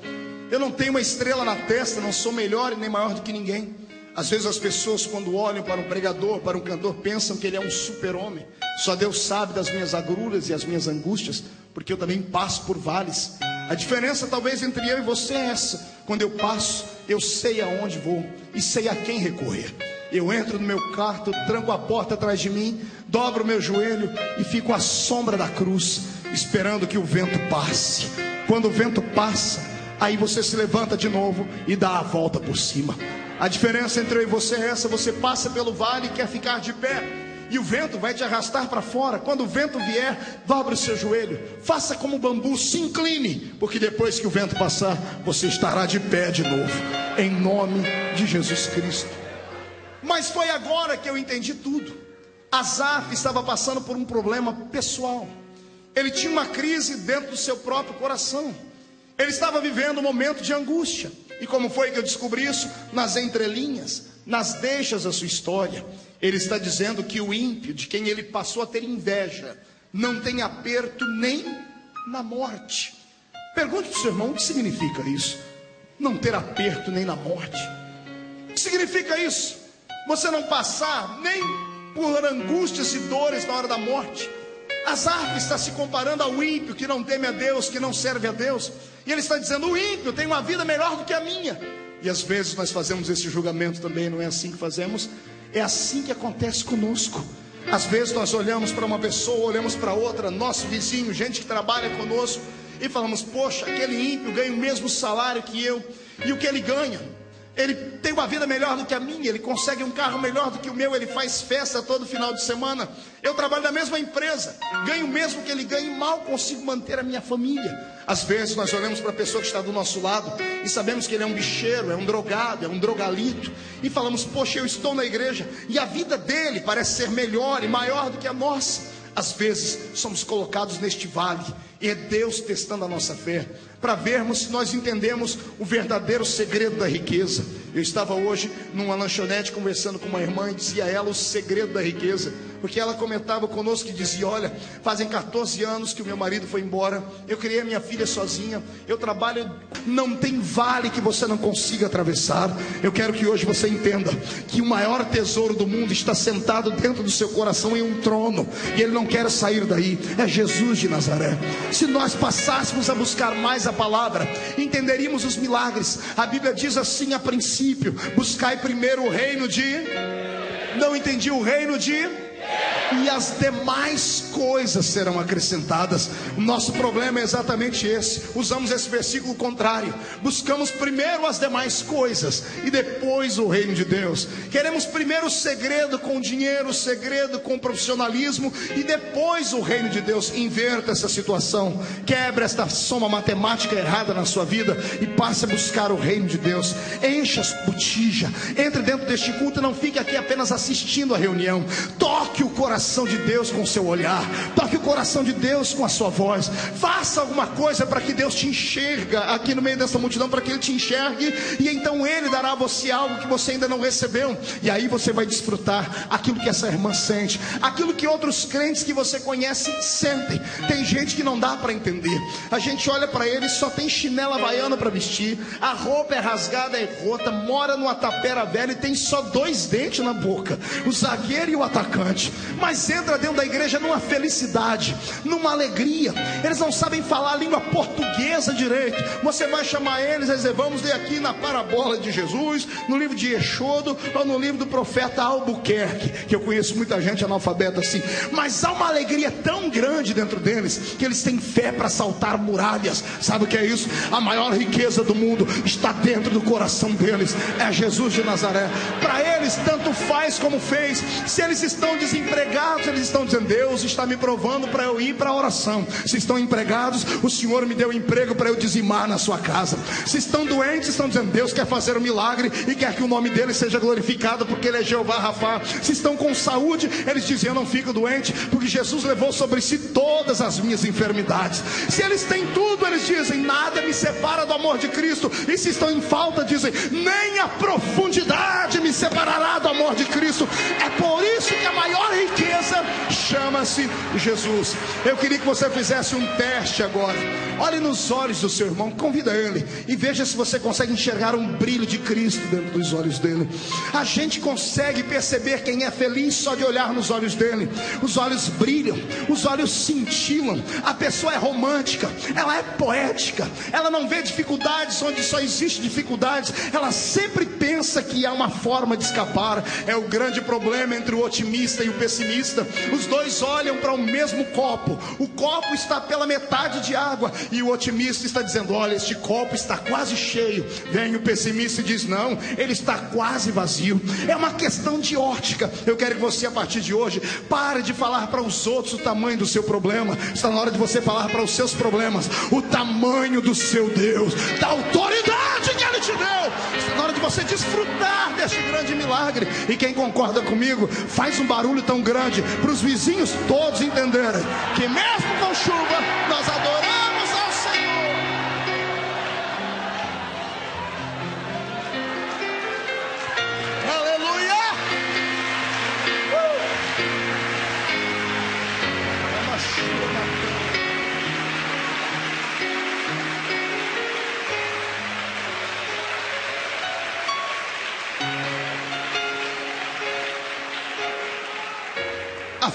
Eu não tenho uma estrela na testa, não sou melhor e nem maior do que ninguém. Às vezes as pessoas, quando olham para um pregador, para um cantor, pensam que ele é um super-homem. Só Deus sabe das minhas agruras e as minhas angústias, porque eu também passo por vales. A diferença talvez entre eu e você é essa: quando eu passo, eu sei aonde vou e sei a quem recorrer. Eu entro no meu quarto, tranco a porta atrás de mim, dobro o meu joelho e fico à sombra da cruz, esperando que o vento passe. Quando o vento passa, aí você se levanta de novo e dá a volta por cima. A diferença entre eu e você é essa: você passa pelo vale e quer ficar de pé, e o vento vai te arrastar para fora. Quando o vento vier, dobre o seu joelho, faça como o bambu, se incline, porque depois que o vento passar, você estará de pé de novo, em nome de Jesus Cristo. Mas foi agora que eu entendi tudo. Asaf estava passando por um problema pessoal. Ele tinha uma crise dentro do seu próprio coração. Ele estava vivendo um momento de angústia. E como foi que eu descobri isso? Nas entrelinhas, nas deixas da sua história. Ele está dizendo que o ímpio, de quem ele passou a ter inveja, não tem aperto nem na morte. Pergunte para o seu irmão: o que significa isso? Não ter aperto nem na morte. O que significa isso? Você não passar nem por angústias e dores na hora da morte. Asaf está se comparando ao ímpio que não teme a Deus, que não serve a Deus. E ele está dizendo: o ímpio tem uma vida melhor do que a minha. E às vezes nós fazemos esse julgamento também. Não é assim que fazemos? É assim que acontece conosco. Às vezes nós olhamos para uma pessoa, olhamos para outra, nosso vizinho, gente que trabalha conosco, e falamos: poxa, aquele ímpio ganha o mesmo salário que eu. E o que ele ganha? Ele tem uma vida melhor do que a minha, ele consegue um carro melhor do que o meu, ele faz festa todo final de semana. Eu trabalho na mesma empresa, ganho o mesmo que ele ganha e mal consigo manter a minha família. Às vezes nós olhamos para a pessoa que está do nosso lado e sabemos que ele é um bicheiro, é um drogado, é um drogalito, e falamos: poxa, eu estou na igreja e a vida dele parece ser melhor e maior do que a nossa. Às vezes somos colocados neste vale, e é Deus testando a nossa fé, para vermos se nós entendemos o verdadeiro segredo da riqueza. Eu estava hoje numa lanchonete conversando com uma irmã, e dizia a ela o segredo da riqueza, porque ela comentava conosco e dizia: olha, fazem 14 anos que o meu marido foi embora, eu criei a minha filha sozinha, eu trabalho, não tem vale que você não consiga atravessar. Eu quero que hoje você entenda que o maior tesouro do mundo está sentado dentro do seu coração em um trono, e ele não quer sair daí, é Jesus de Nazaré. Se nós passássemos a buscar mais a palavra, entenderíamos os milagres. A Bíblia diz assim a princípio: buscai primeiro o reino de... Não entendi, o reino de... E as demais coisas serão acrescentadas. O nosso problema é exatamente esse. Usamos esse versículo contrário. Buscamos primeiro as demais coisas e depois o reino de Deus. Queremos primeiro o segredo com o dinheiro, o segredo com o profissionalismo, e depois o reino de Deus. Inverta essa situação. Quebre esta soma matemática errada na sua vida e passe a buscar o reino de Deus. Encha a botija. Entre dentro deste culto e não fique aqui apenas assistindo a reunião. Toque o coração de Deus com o seu olhar, toque o coração de Deus com a sua voz, faça alguma coisa para que Deus te enxerga aqui no meio dessa multidão, para que Ele te enxergue, e então Ele dará a você algo que você ainda não recebeu, e aí você vai desfrutar aquilo que essa irmã sente, aquilo que outros crentes que você conhece sentem. Tem gente que não dá para entender, a gente olha para ele e só tem chinela havaiana para vestir, a roupa é rasgada, é rota, mora numa tapera velha e tem só 2 dentes na boca, o zagueiro e o atacante, mas entra dentro da igreja numa felicidade, numa alegria. Eles não sabem falar a língua portuguesa direito. Você vai chamar eles e dizer: vamos ler aqui na parábola de Jesus, no livro de Êxodo, ou no livro do profeta Albuquerque, que eu conheço muita gente analfabeta assim, mas há uma alegria tão grande dentro deles, que eles têm fé para saltar muralhas. Sabe o que é isso? A maior riqueza do mundo está dentro do coração deles, é Jesus de Nazaré. Para eles tanto faz como fez. Se eles estão desempregados, eles estão dizendo: Deus está me provando para eu ir para a oração. Se estão empregados, o Senhor me deu emprego para eu dizimar na sua casa. Se estão doentes, estão dizendo: Deus quer fazer um milagre e quer que o nome dele seja glorificado, porque ele é Jeová Rafá. Se estão com saúde, eles dizem: eu não fico doente, porque Jesus levou sobre si todas as minhas enfermidades. Se eles têm tudo, eles dizem: nada me separa do amor de Cristo. E se estão em falta, dizem: nem a profundidade me separará do amor de Cristo. É por isso que a maior riqueza chama-se Jesus. Eu queria que você fizesse um teste agora. Olhe nos olhos do seu irmão, convida ele e veja se você consegue enxergar um brilho de Cristo dentro dos olhos dele. A gente consegue perceber quem é feliz só de olhar nos olhos dele. Os olhos brilham, os olhos cintilam. A pessoa é romântica, ela é poética, ela não vê dificuldades onde só existe dificuldades, ela sempre pensa que há uma forma de escapar. É o grande problema entre o otimista e o pessimista. Os dois olham para o mesmo copo, o copo está pela metade de água, e o otimista está dizendo: olha, este copo está quase cheio. Vem o pessimista e diz: não, ele está quase vazio. É uma questão de ótica. Eu quero que você, a partir de hoje, pare de falar para os outros o tamanho do seu problema. Está na hora de você falar para os seus problemas o tamanho do seu Deus, da autoridade que Ele te deu. Está na hora de você desfrutar deste grande milagre. E quem concorda comigo, faz um barulho tão grande para os vizinhos todos entenderem que mesmo com chuva nós adoramos ao Senhor. Aleluia!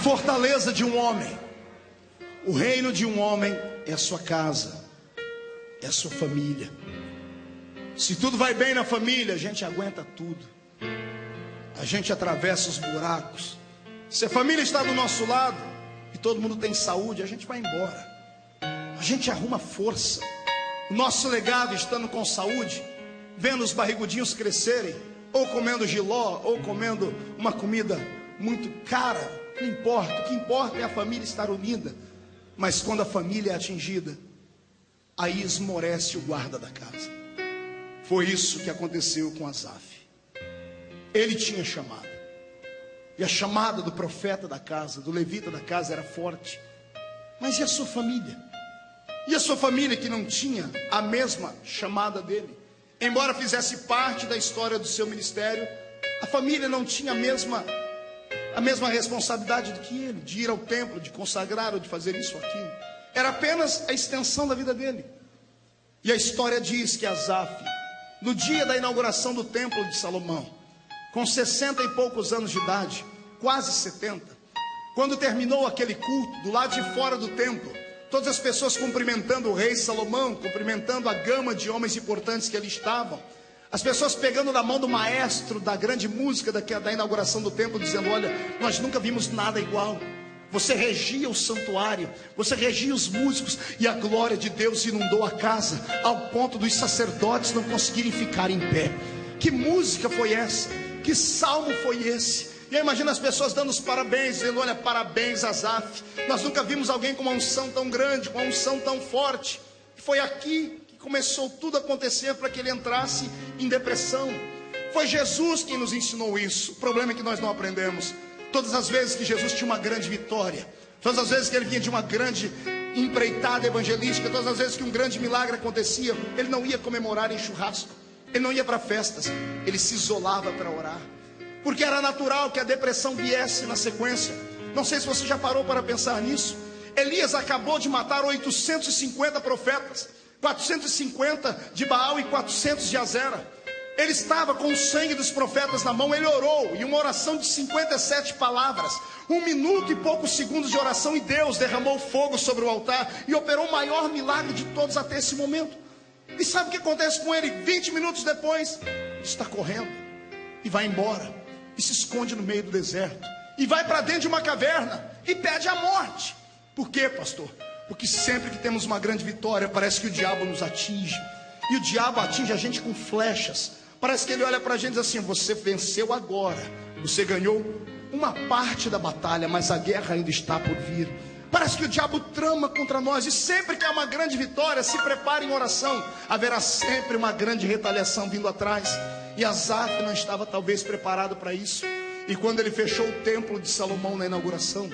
fortaleza de um homem, o reino de um homem é a sua casa, é a sua família. Se tudo vai bem na família, a gente aguenta tudo, a gente atravessa os buracos. Se a família está do nosso lado e todo mundo tem saúde, a gente vai embora, a gente arruma força. O nosso legado estando com saúde, vendo os barrigudinhos crescerem, ou comendo jiló, ou comendo uma comida muito cara, não importa. O que importa é a família estar unida. Mas quando a família é atingida, aí esmorece o guarda da casa. Foi isso que aconteceu com Asaf. Ele tinha chamada, e a chamada do profeta da casa, do levita da casa, era forte. Mas e a sua família? E a sua família que não tinha a mesma chamada dele? Embora fizesse parte da história do seu ministério, a família não tinha a mesma responsabilidade do que ele, de ir ao templo, de consagrar ou de fazer isso ou aquilo. Era apenas a extensão da vida dele. E a história diz que Asaf, no dia da inauguração do templo de Salomão, com 60 e poucos anos de idade, quase 70, quando terminou aquele culto, do lado de fora do templo, todas as pessoas cumprimentando o rei Salomão, cumprimentando a gama de homens importantes que ali estavam, as pessoas pegando na mão do maestro da grande música da inauguração do templo, dizendo: olha, nós nunca vimos nada igual. Você regia o santuário, você regia os músicos, e a glória de Deus inundou a casa, ao ponto dos sacerdotes não conseguirem ficar em pé. Que música foi essa? Que salmo foi esse? E eu imagino as pessoas dando os parabéns, dizendo: olha, parabéns Asaf, nós nunca vimos alguém com uma unção tão grande, com uma unção tão forte. E foi aqui que começou tudo a acontecer para que ele entrasse em depressão. Foi Jesus quem nos ensinou isso. O problema é que nós não aprendemos. Todas as vezes que Jesus tinha uma grande vitória, todas as vezes que ele vinha de uma grande empreitada evangelística, todas as vezes que um grande milagre acontecia, ele não ia comemorar em churrasco, ele não ia para festas, ele se isolava para orar, porque era natural que a depressão viesse na sequência. Não sei se você já parou para pensar nisso. Elias acabou de matar 850 profetas, 450 de Baal e 400 de Azera. Ele estava com o sangue dos profetas na mão. Ele orou, e uma oração de 57 palavras, 1 minuto e poucos segundos de oração, e Deus derramou fogo sobre o altar e operou o maior milagre de todos até esse momento. E sabe o que acontece com ele? 20 minutos depois, está correndo e vai embora, e se esconde no meio do deserto, e vai para dentro de uma caverna e pede a morte. Por quê, pastor? Porque sempre que temos uma grande vitória, parece que o diabo nos atinge. E o diabo atinge a gente com flechas. Parece que ele olha para a gente e diz assim: você venceu agora, você ganhou uma parte da batalha, mas a guerra ainda está por vir. Parece que o diabo trama contra nós, e sempre que há uma grande vitória, se prepare em oração, haverá sempre uma grande retaliação vindo atrás. E Asaf não estava talvez preparado para isso. E quando ele fechou o templo de Salomão na inauguração,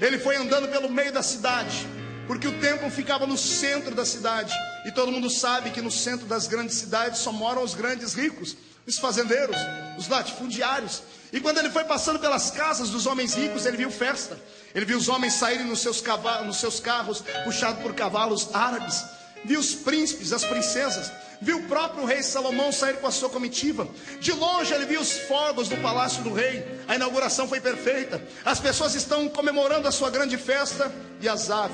ele foi andando pelo meio da cidade, porque o templo ficava no centro da cidade, e todo mundo sabe que no centro das grandes cidades só moram os grandes ricos, os fazendeiros, os latifundiários. E quando ele foi passando pelas casas dos homens ricos, ele viu festa. Ele viu os homens saírem nos seus carros, puxados por cavalos árabes. Viu os príncipes, as princesas. Viu o próprio rei Salomão sair com a sua comitiva. De longe ele viu os fogos do palácio do rei. A inauguração foi perfeita. As pessoas estão comemorando a sua grande festa. E Asaf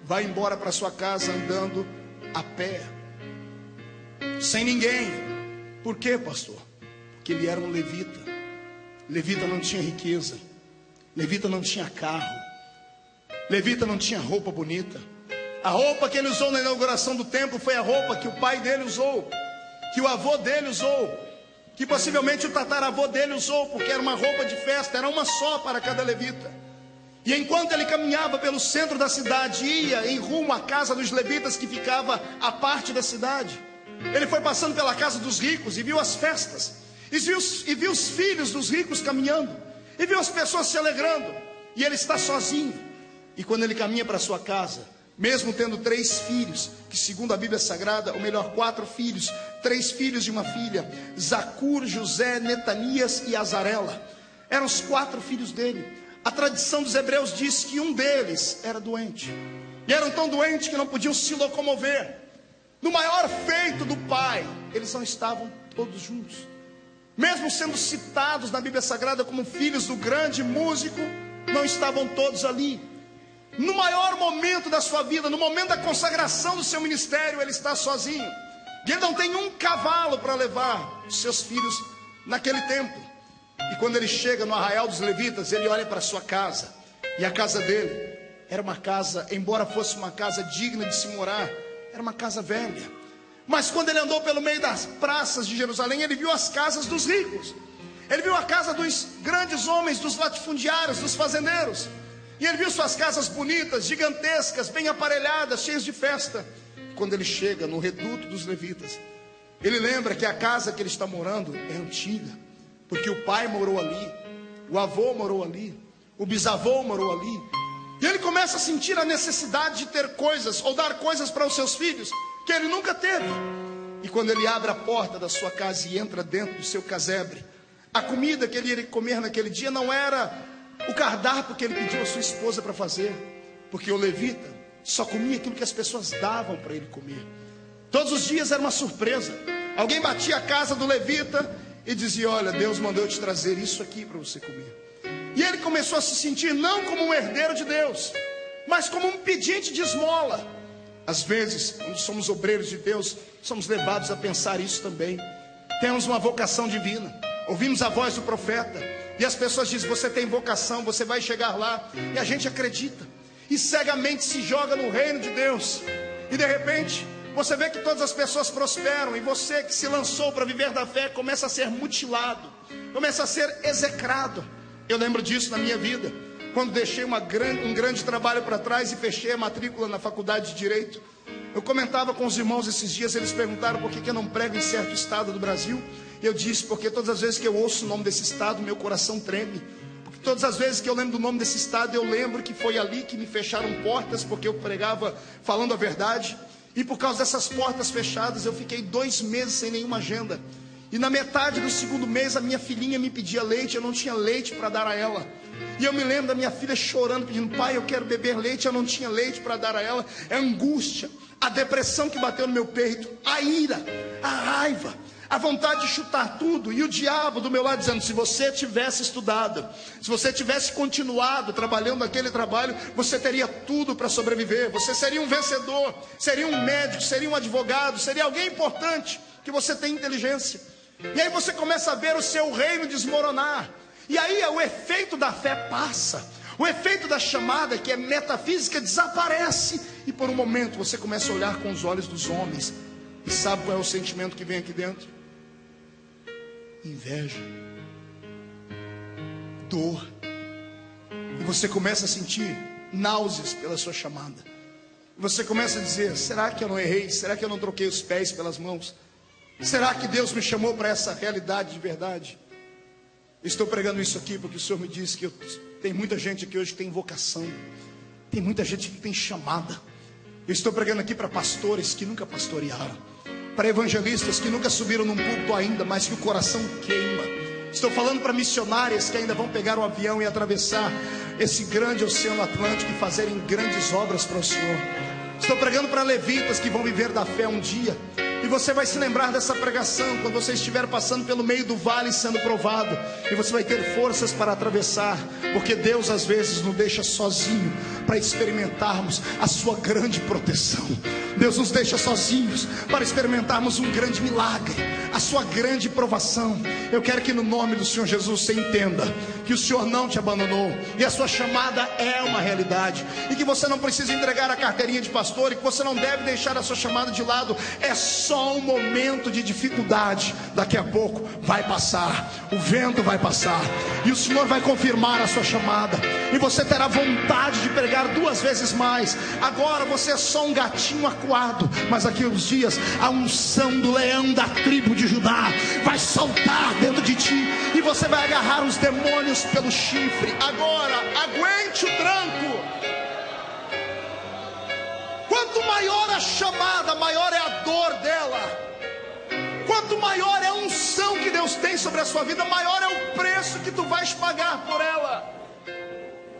vai embora para sua casa andando a pé, sem ninguém. Por quê, pastor? Porque ele era um levita. Levita não tinha riqueza, levita não tinha carro, levita não tinha roupa bonita. A roupa que ele usou na inauguração do templo foi a roupa que o pai dele usou, que o avô dele usou, que possivelmente o tataravô dele usou, porque era uma roupa de festa, era uma só para cada levita. E enquanto ele caminhava pelo centro da cidade, ia em rumo à casa dos levitas, que ficava à parte da cidade, ele foi passando pela casa dos ricos e viu as festas, e viu os filhos dos ricos caminhando, e viu as pessoas se alegrando, e ele está sozinho. E quando ele caminha para sua casa, mesmo tendo 3 filhos, que segundo a Bíblia Sagrada, ou melhor, 4 filhos, 3 filhos de uma filha, Zacur, José, Netanias e Azarela, eram os 4 filhos dele. A tradição dos hebreus diz que um deles era doente, e eram tão doentes que não podiam se locomover. No maior feito do pai, eles não estavam todos juntos. Mesmo sendo citados na Bíblia Sagrada como filhos do grande músico, não estavam todos ali. No maior momento da sua vida, no momento da consagração do seu ministério, ele está sozinho. E ele não tem um cavalo para levar os seus filhos naquele tempo. E quando ele chega no arraial dos levitas, ele olha para a sua casa. E a casa dele era uma casa, embora fosse uma casa digna de se morar, era uma casa velha. Mas quando ele andou pelo meio das praças de Jerusalém, ele viu as casas dos ricos. Ele viu a casa dos grandes homens, dos latifundiários, dos fazendeiros. E ele viu suas casas bonitas, gigantescas, bem aparelhadas, cheias de festa. Quando ele chega no reduto dos levitas, ele lembra que a casa que ele está morando é antiga, porque o pai morou ali, o avô morou ali, o bisavô morou ali. E ele começa a sentir a necessidade de ter coisas, ou dar coisas para os seus filhos, que ele nunca teve. E quando ele abre a porta da sua casa e entra dentro do seu casebre, a comida que ele iria comer naquele dia não era o cardápio que ele pediu a sua esposa para fazer, porque o levita só comia aquilo que as pessoas davam para ele comer. Todos os dias era uma surpresa. Alguém batia a casa do levita e dizia: olha, Deus mandou eu te trazer isso aqui para você comer. E ele começou a se sentir não como um herdeiro de Deus, mas como um pedinte de esmola. Às vezes, quando somos obreiros de Deus, somos levados a pensar isso também. Temos uma vocação divina, ouvimos a voz do profeta, e as pessoas dizem: você tem vocação, você vai chegar lá. E a gente acredita, e cegamente se joga no reino de Deus. E de repente, você vê que todas as pessoas prosperam, e você que se lançou para viver da fé começa a ser mutilado, começa a ser execrado. Eu lembro disso na minha vida, quando deixei um grande trabalho para trás e fechei a matrícula na faculdade de Direito. Eu comentava com os irmãos esses dias, eles perguntaram por que eu não prego em certo estado do Brasil. Eu disse: porque todas as vezes que eu ouço o nome desse estado, meu coração treme. Porque todas as vezes que eu lembro do nome desse estado, eu lembro que foi ali que me fecharam portas, porque eu pregava falando a verdade. E por causa dessas portas fechadas, eu fiquei 2 meses sem nenhuma agenda. E na metade do segundo mês, a minha filhinha me pedia leite, eu não tinha leite para dar a ela. E eu me lembro da minha filha chorando, pedindo: pai, eu quero beber leite, eu não tinha leite para dar a ela. É a angústia, a depressão que bateu no meu peito, a ira, a raiva, a vontade de chutar tudo. E o diabo do meu lado dizendo: se você tivesse estudado, se você tivesse continuado trabalhando naquele trabalho, você teria tudo para sobreviver. Você seria um vencedor, seria um médico, seria um advogado, seria alguém importante, que você tem inteligência. E aí você começa a ver o seu reino desmoronar. E aí o efeito da fé passa. O efeito da chamada, que é metafísica, desaparece. E por um momento você começa a olhar com os olhos dos homens. E sabe qual é o sentimento que vem aqui dentro? Inveja, dor. E você começa a sentir náuseas pela sua chamada. E você começa a dizer: será que eu não errei? Será que eu não troquei os pés pelas mãos? Será que Deus me chamou para essa realidade de verdade? Eu estou pregando isso aqui porque o Senhor me disse que tem muita gente aqui hoje que tem vocação, tem muita gente que tem chamada. Eu estou pregando aqui para pastores que nunca pastorearam, para evangelistas que nunca subiram num púlpito ainda, mas que o coração queima. Estou falando para missionárias que ainda vão pegar o avião e atravessar esse grande oceano Atlântico e fazerem grandes obras para o Senhor. Estou pregando para levitas que vão viver da fé um dia. E você vai se lembrar dessa pregação quando você estiver passando pelo meio do vale sendo provado. E você vai ter forças para atravessar. Porque Deus às vezes nos deixa sozinho para experimentarmos a sua grande proteção. Deus nos deixa sozinhos para experimentarmos um grande milagre, a sua grande provação. Eu quero que no nome do Senhor Jesus você entenda que o Senhor não te abandonou. E a sua chamada é uma realidade. E que você não precisa entregar a carteirinha de pastor. E que você não deve deixar a sua chamada de lado. É só um momento de dificuldade. Daqui a pouco vai passar. O vento vai passar. E o Senhor vai confirmar a sua chamada. E você terá vontade de pregar 2 vezes mais. Agora você é só um gatinho acuado. Mas daqui a uns dias a unção do leão da tribo de Judá vai saltar dentro de ti. E você vai agarrar os demônios pelo chifre. Agora aguente o tranco. Quanto maior a chamada, maior é a dor dela. Quanto maior é a unção que Deus tem sobre a sua vida, maior é o preço que tu vais pagar por ela.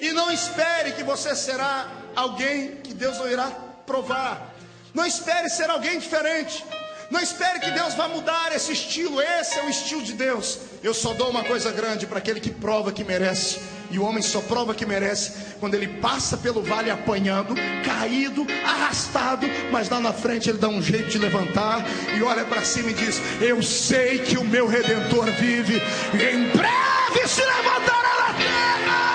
E não espere que você será alguém que Deus não irá provar. Não espere ser alguém diferente. Não espere que Deus vai mudar esse estilo. Esse é o estilo de Deus. Eu só dou uma coisa grande para aquele que prova que merece. E o homem só prova que merece quando ele passa pelo vale apanhando, caído, arrastado, mas lá na frente ele dá um jeito de levantar e olha para cima e diz: eu sei que o meu Redentor vive, e em breve se levantará na terra.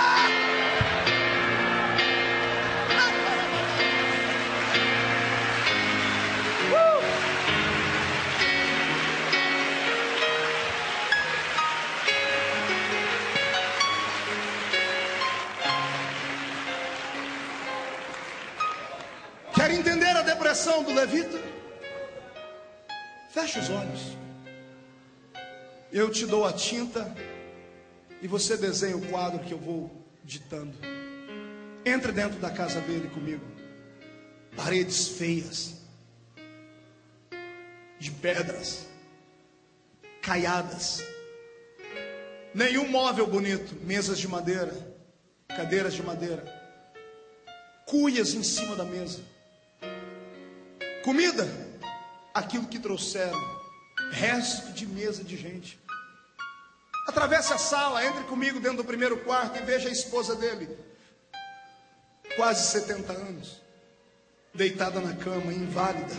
Quer entender a depressão do levita? Feche os olhos. Eu te dou a tinta e você desenha o quadro que eu vou ditando. Entre dentro da casa dele comigo. Paredes feias, de pedras, caiadas, nenhum móvel bonito, mesas de madeira, cadeiras de madeira, cuias em cima da mesa. Comida, aquilo que trouxeram, resto de mesa de gente. Atravesse a sala, entre comigo dentro do primeiro quarto e veja a esposa dele, quase 70 anos, deitada na cama, inválida.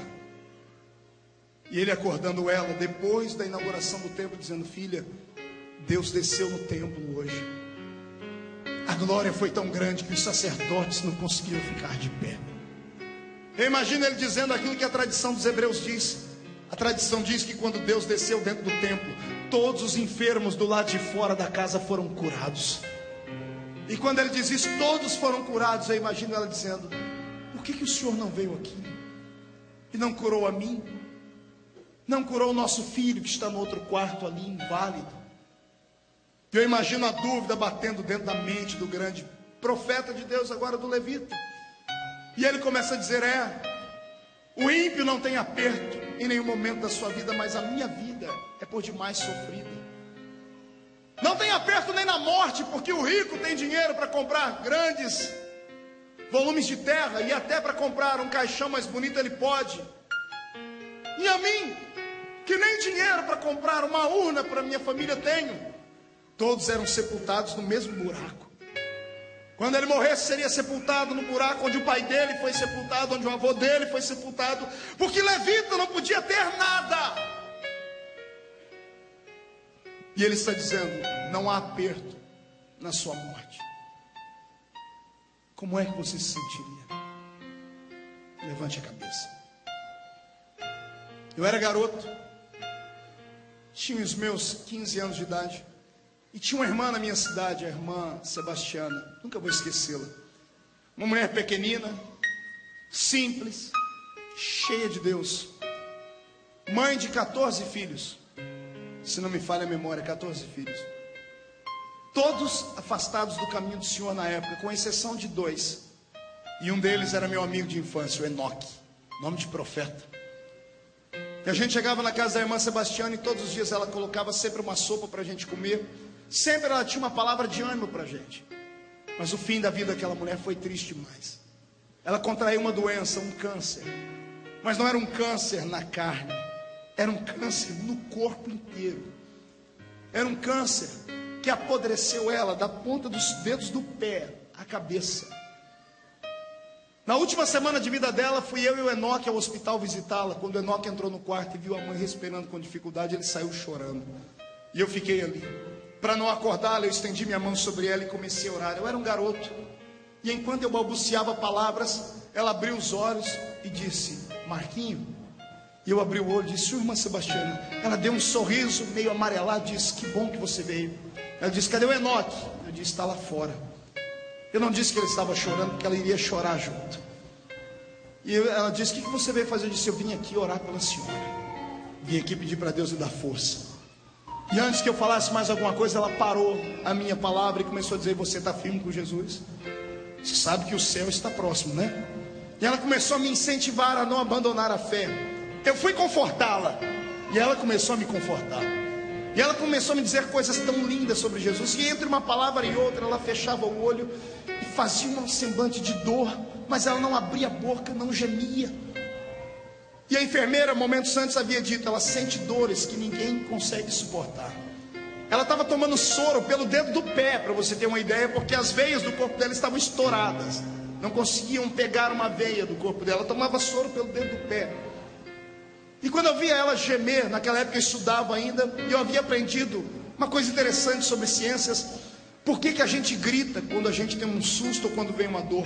E ele acordando ela depois da inauguração do templo, dizendo: filha, Deus desceu no templo hoje. A glória foi tão grande que os sacerdotes não conseguiram ficar de pé. Eu imagino ele dizendo aquilo que a tradição dos hebreus diz. A tradição diz que quando Deus desceu dentro do templo, todos os enfermos do lado de fora da casa foram curados. E quando ele diz isso, todos foram curados. Eu imagino ela dizendo: por que o Senhor não veio aqui e não curou a mim? Não curou o nosso filho que está no outro quarto ali, inválido? Eu imagino a dúvida batendo dentro da mente do grande profeta de Deus, agora do levita. E ele começa a dizer: o ímpio não tem aperto em nenhum momento da sua vida, mas a minha vida é por demais sofrida. Não tem aperto nem na morte, porque o rico tem dinheiro para comprar grandes volumes de terra, e até para comprar um caixão mais bonito ele pode. E a mim, que nem dinheiro para comprar uma urna para minha família tenho. Todos eram sepultados no mesmo buraco. Quando ele morresse, seria sepultado no buraco onde o pai dele foi sepultado, onde o avô dele foi sepultado, porque levita não podia ter nada. E ele está dizendo: não há aperto na sua morte. Como é que você se sentiria? Levante a cabeça. Eu era garoto, tinha os meus 15 anos de idade. E tinha uma irmã na minha cidade, a irmã Sebastiana, nunca vou esquecê-la. Uma mulher pequenina, simples, cheia de Deus. Mãe de 14 filhos, se não me falha a memória, 14 filhos. Todos afastados do caminho do Senhor na época, com exceção de 2. E um deles era meu amigo de infância, o Enoque, nome de profeta. E a gente chegava na casa da irmã Sebastiana e todos os dias ela colocava sempre uma sopa para a gente comer. Sempre ela tinha uma palavra de ânimo para a gente. Mas o fim da vida daquela mulher foi triste demais. Ela contraiu uma doença, um câncer. Mas não era um câncer na carne, era um câncer no corpo inteiro. Era um câncer que apodreceu ela da ponta dos dedos do pé à cabeça. Na última semana de vida dela, fui eu e o Enoque ao hospital visitá-la. Quando o Enoque entrou no quarto e viu a mãe respirando com dificuldade, ele saiu chorando. E eu fiquei ali. Para não acordá-la, eu estendi minha mão sobre ela e comecei a orar. Eu era um garoto. E enquanto eu balbuciava palavras, ela abriu os olhos e disse: Marquinho. E eu abri o olho e disse: sua irmã Sebastiana. Ela deu um sorriso meio amarelado e disse: que bom que você veio. Ela disse: cadê o Enoque? Eu disse: está lá fora. Eu não disse que ele estava chorando, porque ela iria chorar junto. E ela disse: o que você veio fazer? Eu disse: eu vim aqui orar pela senhora. Vim aqui pedir para Deus lhe dar força. E antes que eu falasse mais alguma coisa, ela parou a minha palavra e começou a dizer: você está firme com Jesus? Você sabe que o céu está próximo, né? E ela começou a me incentivar a não abandonar a fé. Eu fui confortá-la e ela começou a me confortar. E ela começou a me dizer coisas tão lindas sobre Jesus. E entre uma palavra e outra, ela fechava o olho e fazia um semblante de dor, mas ela não abria a boca, não gemia. E a enfermeira, momentos antes, havia dito: ela sente dores que ninguém consegue suportar. Ela estava tomando soro pelo dedo do pé, para você ter uma ideia, porque as veias do corpo dela estavam estouradas. Não conseguiam pegar uma veia do corpo dela. Ela tomava soro pelo dedo do pé. E quando eu via ela gemer, naquela época eu estudava ainda, e eu havia aprendido uma coisa interessante sobre ciências. Por que a gente grita quando a gente tem um susto ou quando vem uma dor?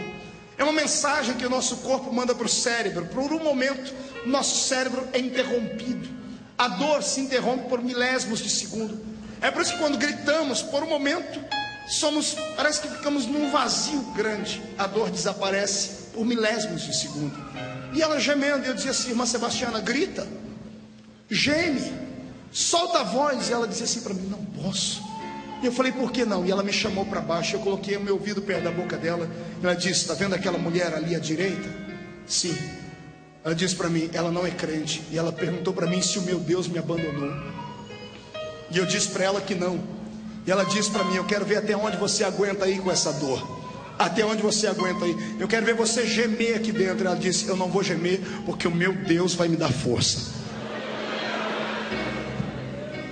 É uma mensagem que o nosso corpo manda para o cérebro. Por um momento, o nosso cérebro é interrompido. A dor se interrompe por milésimos de segundo. É por isso que quando gritamos, por um momento, parece que ficamos num vazio grande. A dor desaparece por milésimos de segundo. E ela gemendo, eu dizia assim: irmã Sebastiana, grita, geme, solta a voz. E ela dizia assim para mim: não posso. E eu falei: por que não? E ela me chamou para baixo. Eu coloquei o meu ouvido perto da boca dela. Ela disse: está vendo aquela mulher ali à direita? Sim. Ela disse para mim: ela não é crente. E ela perguntou para mim se o meu Deus me abandonou. E eu disse para ela que não. E ela disse para mim: eu quero ver até onde você aguenta aí com essa dor. Até onde você aguenta aí. Eu quero ver você gemer aqui dentro. Ela disse: eu não vou gemer, porque o meu Deus vai me dar força.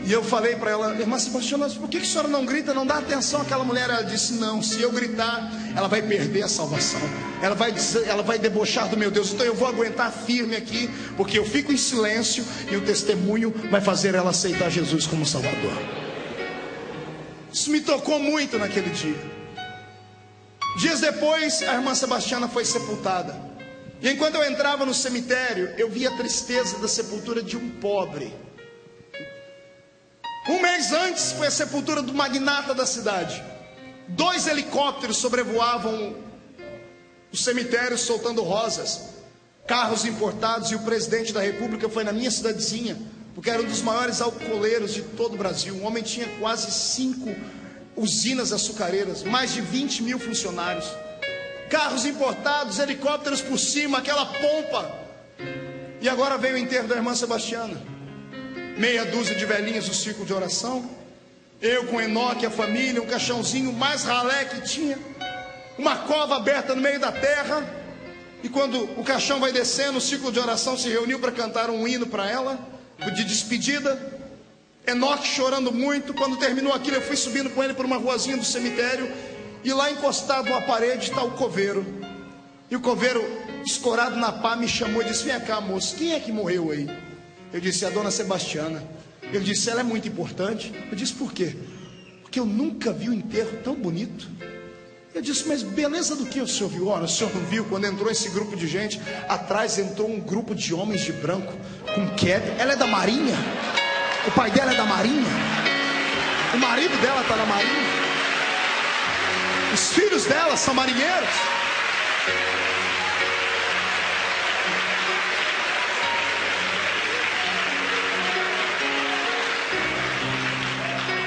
E eu falei para ela: irmã Sebastiana, por que a senhora não grita, não dá atenção àquela mulher? Ela disse: não, se eu gritar, ela vai perder a salvação. Ela vai debochar do meu Deus. Então eu vou aguentar firme aqui, porque eu fico em silêncio e o testemunho vai fazer ela aceitar Jesus como Salvador. Isso me tocou muito naquele dia. Dias depois, a irmã Sebastiana foi sepultada. E enquanto eu entrava no cemitério, eu via a tristeza da sepultura de um pobre. Um mês antes foi a sepultura do magnata da cidade. 2 helicópteros sobrevoavam o cemitério soltando rosas, carros importados, e o presidente da república foi na minha cidadezinha, porque era um dos maiores alcooleiros de todo o Brasil. O homem tinha quase 5 usinas açucareiras, mais de 20 mil funcionários, carros importados, helicópteros por cima, aquela pompa. E agora veio o enterro da irmã Sebastiana. Meia dúzia de velhinhas do círculo de oração, eu com Enoque, a família, um caixãozinho mais ralé que tinha, uma cova aberta no meio da terra. E quando o caixão vai descendo, o círculo de oração se reuniu para cantar um hino para ela, de despedida. Enoque chorando muito. Quando terminou aquilo, eu fui subindo com ele por uma ruazinha do cemitério, e lá encostado numa parede está o coveiro. E o coveiro, escorado na pá, me chamou e disse: vem cá, moço, quem é que morreu aí? Eu disse: a dona Sebastiana. Ele disse: ela é muito importante. Eu disse: por quê? Porque eu nunca vi um enterro tão bonito. Eu disse: mas beleza do que o senhor viu? Ora, o senhor não viu? Quando entrou esse grupo de gente, atrás entrou um grupo de homens de branco, com queda. Ela é da Marinha. O pai dela é da Marinha. O marido dela está na Marinha. Os filhos dela são marinheiros.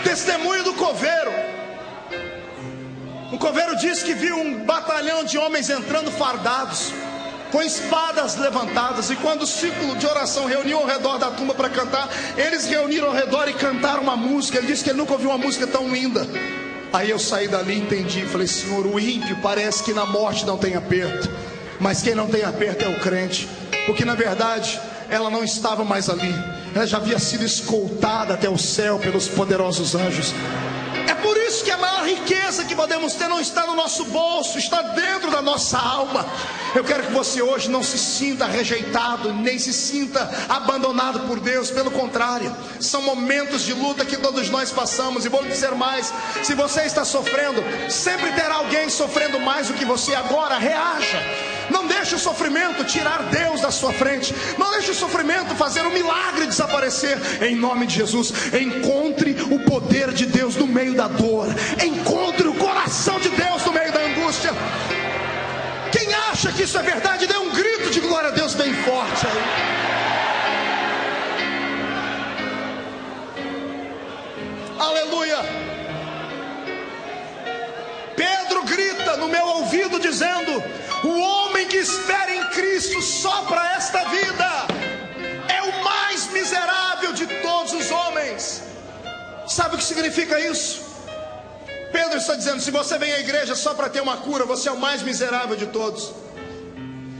Testemunho do coveiro. O coveiro disse que viu um batalhão de homens entrando fardados, com espadas levantadas. E quando o círculo de oração reuniu ao redor da tumba para cantar, eles reuniram ao redor e cantaram uma música. Ele disse que ele nunca ouviu uma música tão linda. Aí eu saí dali e entendi. Falei: Senhor, o ímpio parece que na morte não tem aperto, mas quem não tem aperto é o crente. Porque na verdade ela não estava mais ali, ela já havia sido escoltada até o céu pelos poderosos anjos. É por isso que a maior riqueza que podemos ter não está no nosso bolso, está dentro da nossa alma. Eu quero que você hoje não se sinta rejeitado, nem se sinta abandonado por Deus. Pelo contrário, são momentos de luta que todos nós passamos. E vou lhe dizer mais: se você está sofrendo, sempre terá alguém sofrendo mais do que você. Agora reaja. Não deixe o sofrimento tirar Deus da sua frente. Não deixe o sofrimento fazer um milagre desaparecer. Em nome de Jesus, encontre o poder de Deus no meio da dor. Encontre o coração de Deus no meio da angústia. Quem acha que isso é verdade, dê um grito de glória a Deus bem forte aí. Aleluia. Pedro grita no meu ouvido dizendo: o homem que espera em Cristo só para esta vida é o mais miserável de todos os homens. Sabe o que significa isso? Pedro está dizendo: se você vem à igreja só para ter uma cura, você é o mais miserável de todos.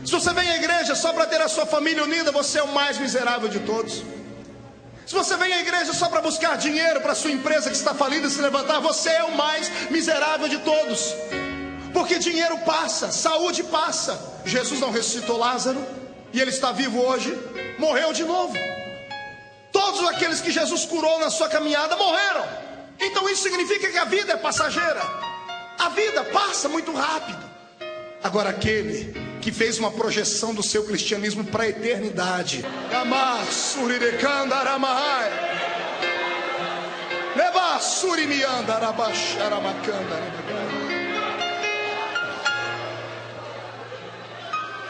Se você vem à igreja só para ter a sua família unida, você é o mais miserável de todos. Se você vem à igreja só para buscar dinheiro para sua empresa que está falida se levantar, você é o mais miserável de todos. Porque dinheiro passa, saúde passa. Jesus não ressuscitou Lázaro e ele está vivo hoje, morreu de novo. Todos aqueles que Jesus curou na sua caminhada morreram. Então isso significa que a vida é passageira. A vida passa muito rápido. Agora aquele que fez uma projeção do seu cristianismo para a eternidade,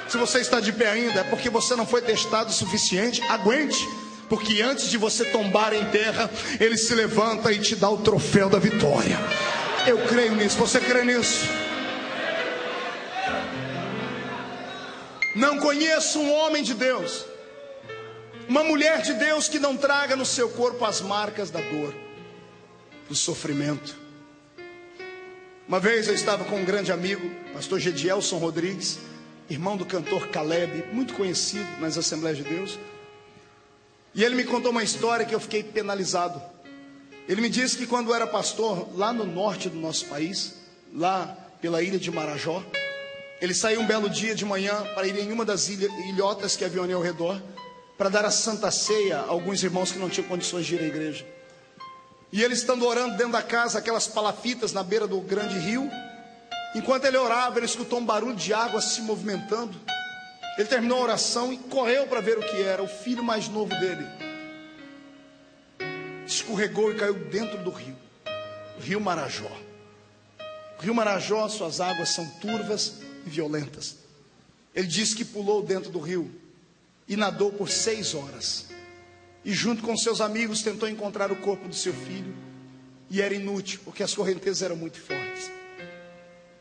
se você está de pé ainda, é porque você não foi testado o suficiente. Aguente, porque antes de você tombar em terra, Ele se levanta e te dá o troféu da vitória. Eu creio nisso, você crê nisso? Não conheço um homem de Deus, uma mulher de Deus que não traga no seu corpo as marcas da dor, do sofrimento. Uma vez eu estava com um grande amigo, pastor Gedielson Rodrigues, irmão do cantor Caleb, muito conhecido nas Assembleias de Deus. E ele me contou uma história que eu fiquei penalizado. Ele me disse que quando era pastor lá no norte do nosso país, lá pela ilha de Marajó, ele saiu um belo dia de manhã para ir em uma das ilhotas que haviam ao redor, para dar a santa ceia a alguns irmãos que não tinham condições de ir à igreja. E ele estando orando dentro da casa, aquelas palafitas na beira do grande rio, enquanto ele orava, ele escutou um barulho de água se movimentando. Ele terminou a oração e correu para ver o que era. O filho mais novo dele escorregou e caiu dentro do rio, o rio Marajó. O rio Marajó, suas águas são turvas e violentas. Ele disse que pulou dentro do rio e nadou por 6 horas. E junto com seus amigos tentou encontrar o corpo do seu filho. E era inútil, porque as correntezas eram muito fortes.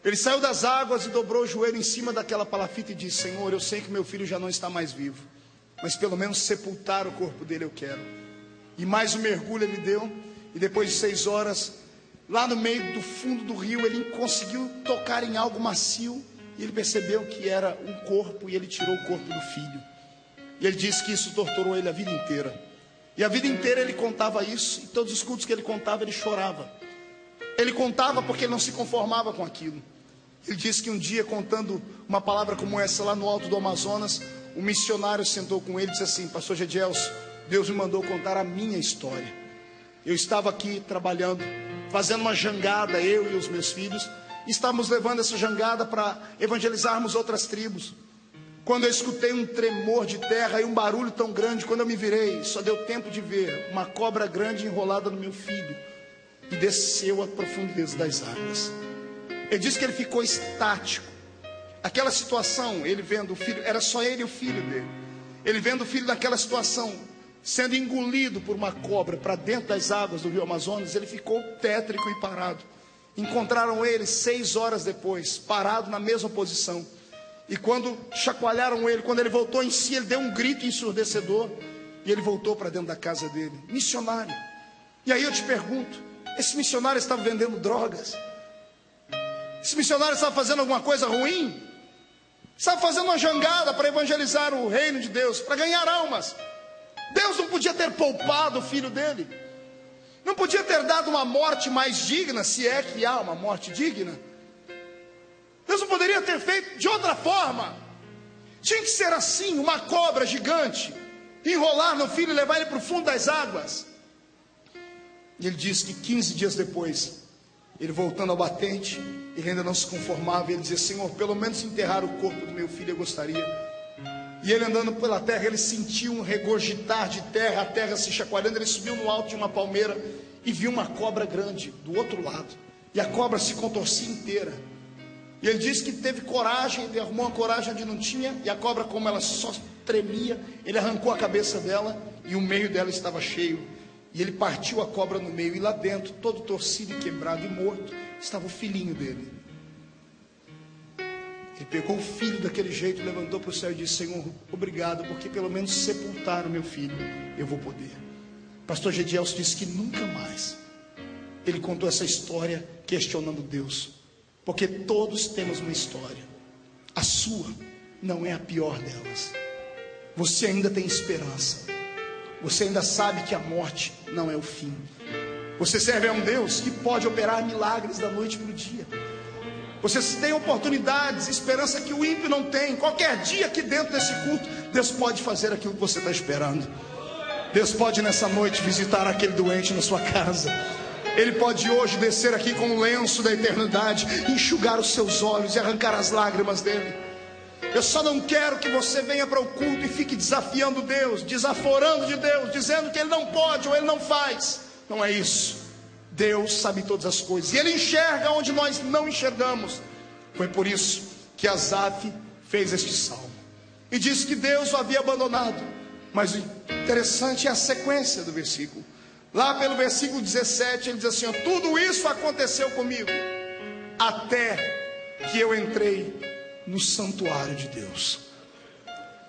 Ele saiu das águas e dobrou o joelho em cima daquela palafita e disse: Senhor, eu sei que meu filho já não está mais vivo, mas pelo menos sepultar o corpo dele eu quero. E mais um mergulho ele deu. E depois de 6 horas, lá no meio do fundo do rio, ele conseguiu tocar em algo macio. E ele percebeu que era um corpo, e ele tirou o corpo do filho. E ele disse que isso torturou ele a vida inteira. E a vida inteira ele contava isso, e todos os cultos que ele contava, ele chorava. Ele contava porque ele não se conformava com aquilo. Ele disse que um dia, contando uma palavra como essa lá no alto do Amazonas, um missionário sentou com ele e disse assim: Pastor Gedielson, Deus me mandou contar a minha história. Eu estava aqui trabalhando, fazendo uma jangada, eu e os meus filhos. Estávamos levando essa jangada para evangelizarmos outras tribos, quando eu escutei um tremor de terra e um barulho tão grande. Quando eu me virei, só deu tempo de ver uma cobra grande enrolada no meu filho, e desceu à profundeza das águas. Ele disse que ele ficou estático. Aquela situação, ele vendo o filho, era só ele e o filho dele. Ele vendo o filho naquela situação, sendo engolido por uma cobra para dentro das águas do rio Amazonas, ele ficou tétrico e parado. Encontraram ele 6 horas depois, parado na mesma posição. E quando chacoalharam ele, quando ele voltou em si, ele deu um grito ensurdecedor. E ele voltou para dentro da casa dele, missionário. E aí eu te pergunto, esse missionário estava vendendo drogas? Esse missionário estava fazendo alguma coisa ruim? Estava fazendo uma jangada para evangelizar o reino de Deus, para ganhar almas. Deus não podia ter poupado o filho dele? Não podia ter dado uma morte mais digna, se é que há uma morte digna? Deus não poderia ter feito de outra forma? Tinha que ser assim, uma cobra gigante, enrolar no filho e levar ele para o fundo das águas. E ele disse que 15 dias depois, ele voltando ao batente, ele ainda não se conformava. Ele dizia: Senhor, pelo menos enterrar o corpo do meu filho eu gostaria. E ele andando pela terra, ele sentiu um regurgitar de terra, a terra se chacoalhando. Ele subiu no alto de uma palmeira e viu uma cobra grande do outro lado, e a cobra se contorcia inteira. E ele disse que teve coragem, ele arrumou uma coragem onde não tinha, e a cobra, como ela só tremia, ele arrancou a cabeça dela, e o meio dela estava cheio. E ele partiu a cobra no meio, e lá dentro, todo torcido e quebrado e morto, estava o filhinho dele. Ele pegou o filho daquele jeito, levantou para o céu e disse: Senhor, obrigado, porque pelo menos sepultar o meu filho eu vou poder. Pastor Gedielson disse que nunca mais ele contou essa história questionando Deus, porque todos temos uma história. A sua não é a pior delas. Você ainda tem esperança. você ainda sabe que a morte não é o fim. Você serve a um Deus que pode operar milagres da noite para o dia. Você tem oportunidades, esperança que o ímpio não tem. Qualquer dia aqui dentro desse culto, Deus pode fazer aquilo que você está esperando. Deus pode nessa noite visitar aquele doente na sua casa. Ele pode hoje descer aqui com o lenço da eternidade, enxugar os seus olhos e arrancar as lágrimas dele. Eu só não quero que você venha para o culto e fique desafiando Deus, desaforando de Deus, dizendo que Ele não pode ou Ele não faz. Não é isso. Deus sabe todas as coisas, e Ele enxerga onde nós não enxergamos. Foi por isso que Asaf fez este salmo, e disse que Deus o havia abandonado. Mas o interessante é a sequência do versículo. Lá pelo versículo 17 ele diz assim: tudo isso aconteceu comigo até que eu entrei no santuário de Deus.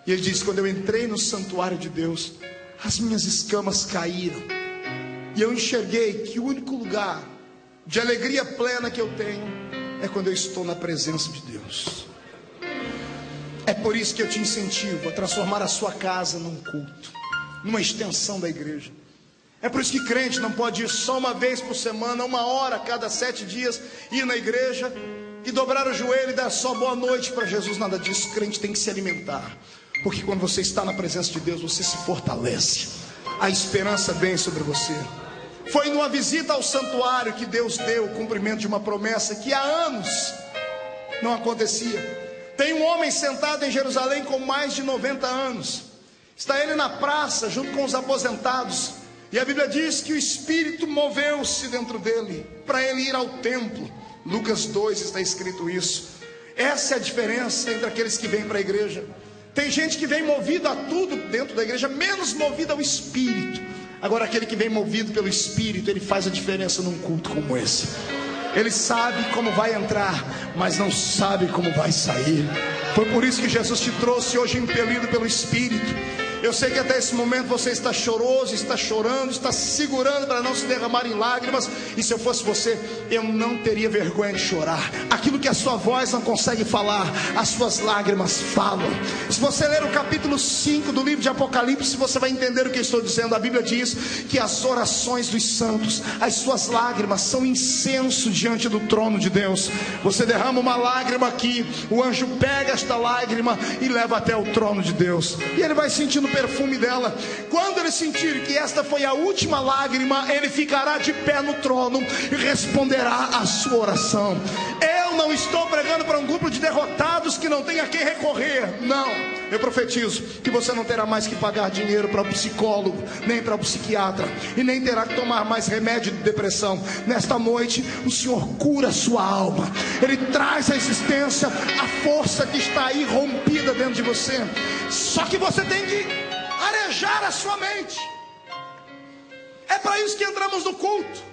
E ele diz: quando eu entrei no santuário de Deus, as minhas escamas caíram, e eu enxerguei que o único lugar de alegria plena que eu tenho é quando eu estou na presença de Deus. É por isso que eu te incentivo a transformar a sua casa num culto, numa extensão da igreja. É por isso que crente não pode ir só uma vez por semana, 1 hora a cada 7 dias, ir na igreja e dobrar o joelho e dar só boa noite para Jesus. Nada disso. Crente tem que se alimentar, porque quando você está na presença de Deus, você se fortalece, a esperança vem sobre você. Foi numa visita ao santuário que Deus deu o cumprimento de uma promessa que há anos não acontecia. Tem um homem sentado em Jerusalém com mais de 90 anos. Está ele na praça junto com os aposentados, e a Bíblia diz que o Espírito moveu-se dentro dele para ele ir ao templo. Lucas 2 está escrito isso. Essa é a diferença entre aqueles que vêm para a igreja. Tem gente que vem movido a tudo dentro da igreja, menos movido ao Espírito. Agora aquele que vem movido pelo Espírito, ele faz a diferença num culto como esse. Ele sabe como vai entrar, mas não sabe como vai sair. Foi por isso que Jesus te trouxe hoje impelido pelo Espírito. Eu sei que até esse momento você está choroso, está chorando, está se segurando para não se derramar em lágrimas. E se eu fosse você, eu não teria vergonha de chorar. Aquilo que a sua voz não consegue falar, as suas lágrimas falam. Se você ler o capítulo 5 do livro de Apocalipse, você vai entender o que eu estou dizendo. A Bíblia diz que as orações dos santos, as suas lágrimas são incenso diante do trono de Deus. Você derrama uma lágrima aqui, o anjo pega esta lágrima e leva até o trono de Deus, e ele vai sentindo o perfume dela. Quando ele sentir que esta foi a última lágrima, ele ficará de pé no trono e responderá a sua oração. Eu não estou pregando para um grupo de derrotados que não tem a quem recorrer. Não, eu profetizo que você não terá mais que pagar dinheiro para o psicólogo, nem para o psiquiatra, e nem terá que tomar mais remédio de depressão. Nesta noite o Senhor cura a sua alma. Ele traz à existência a força que está aí rompida dentro de você. Só que você tem que arejar a sua mente. É para isso que entramos no culto.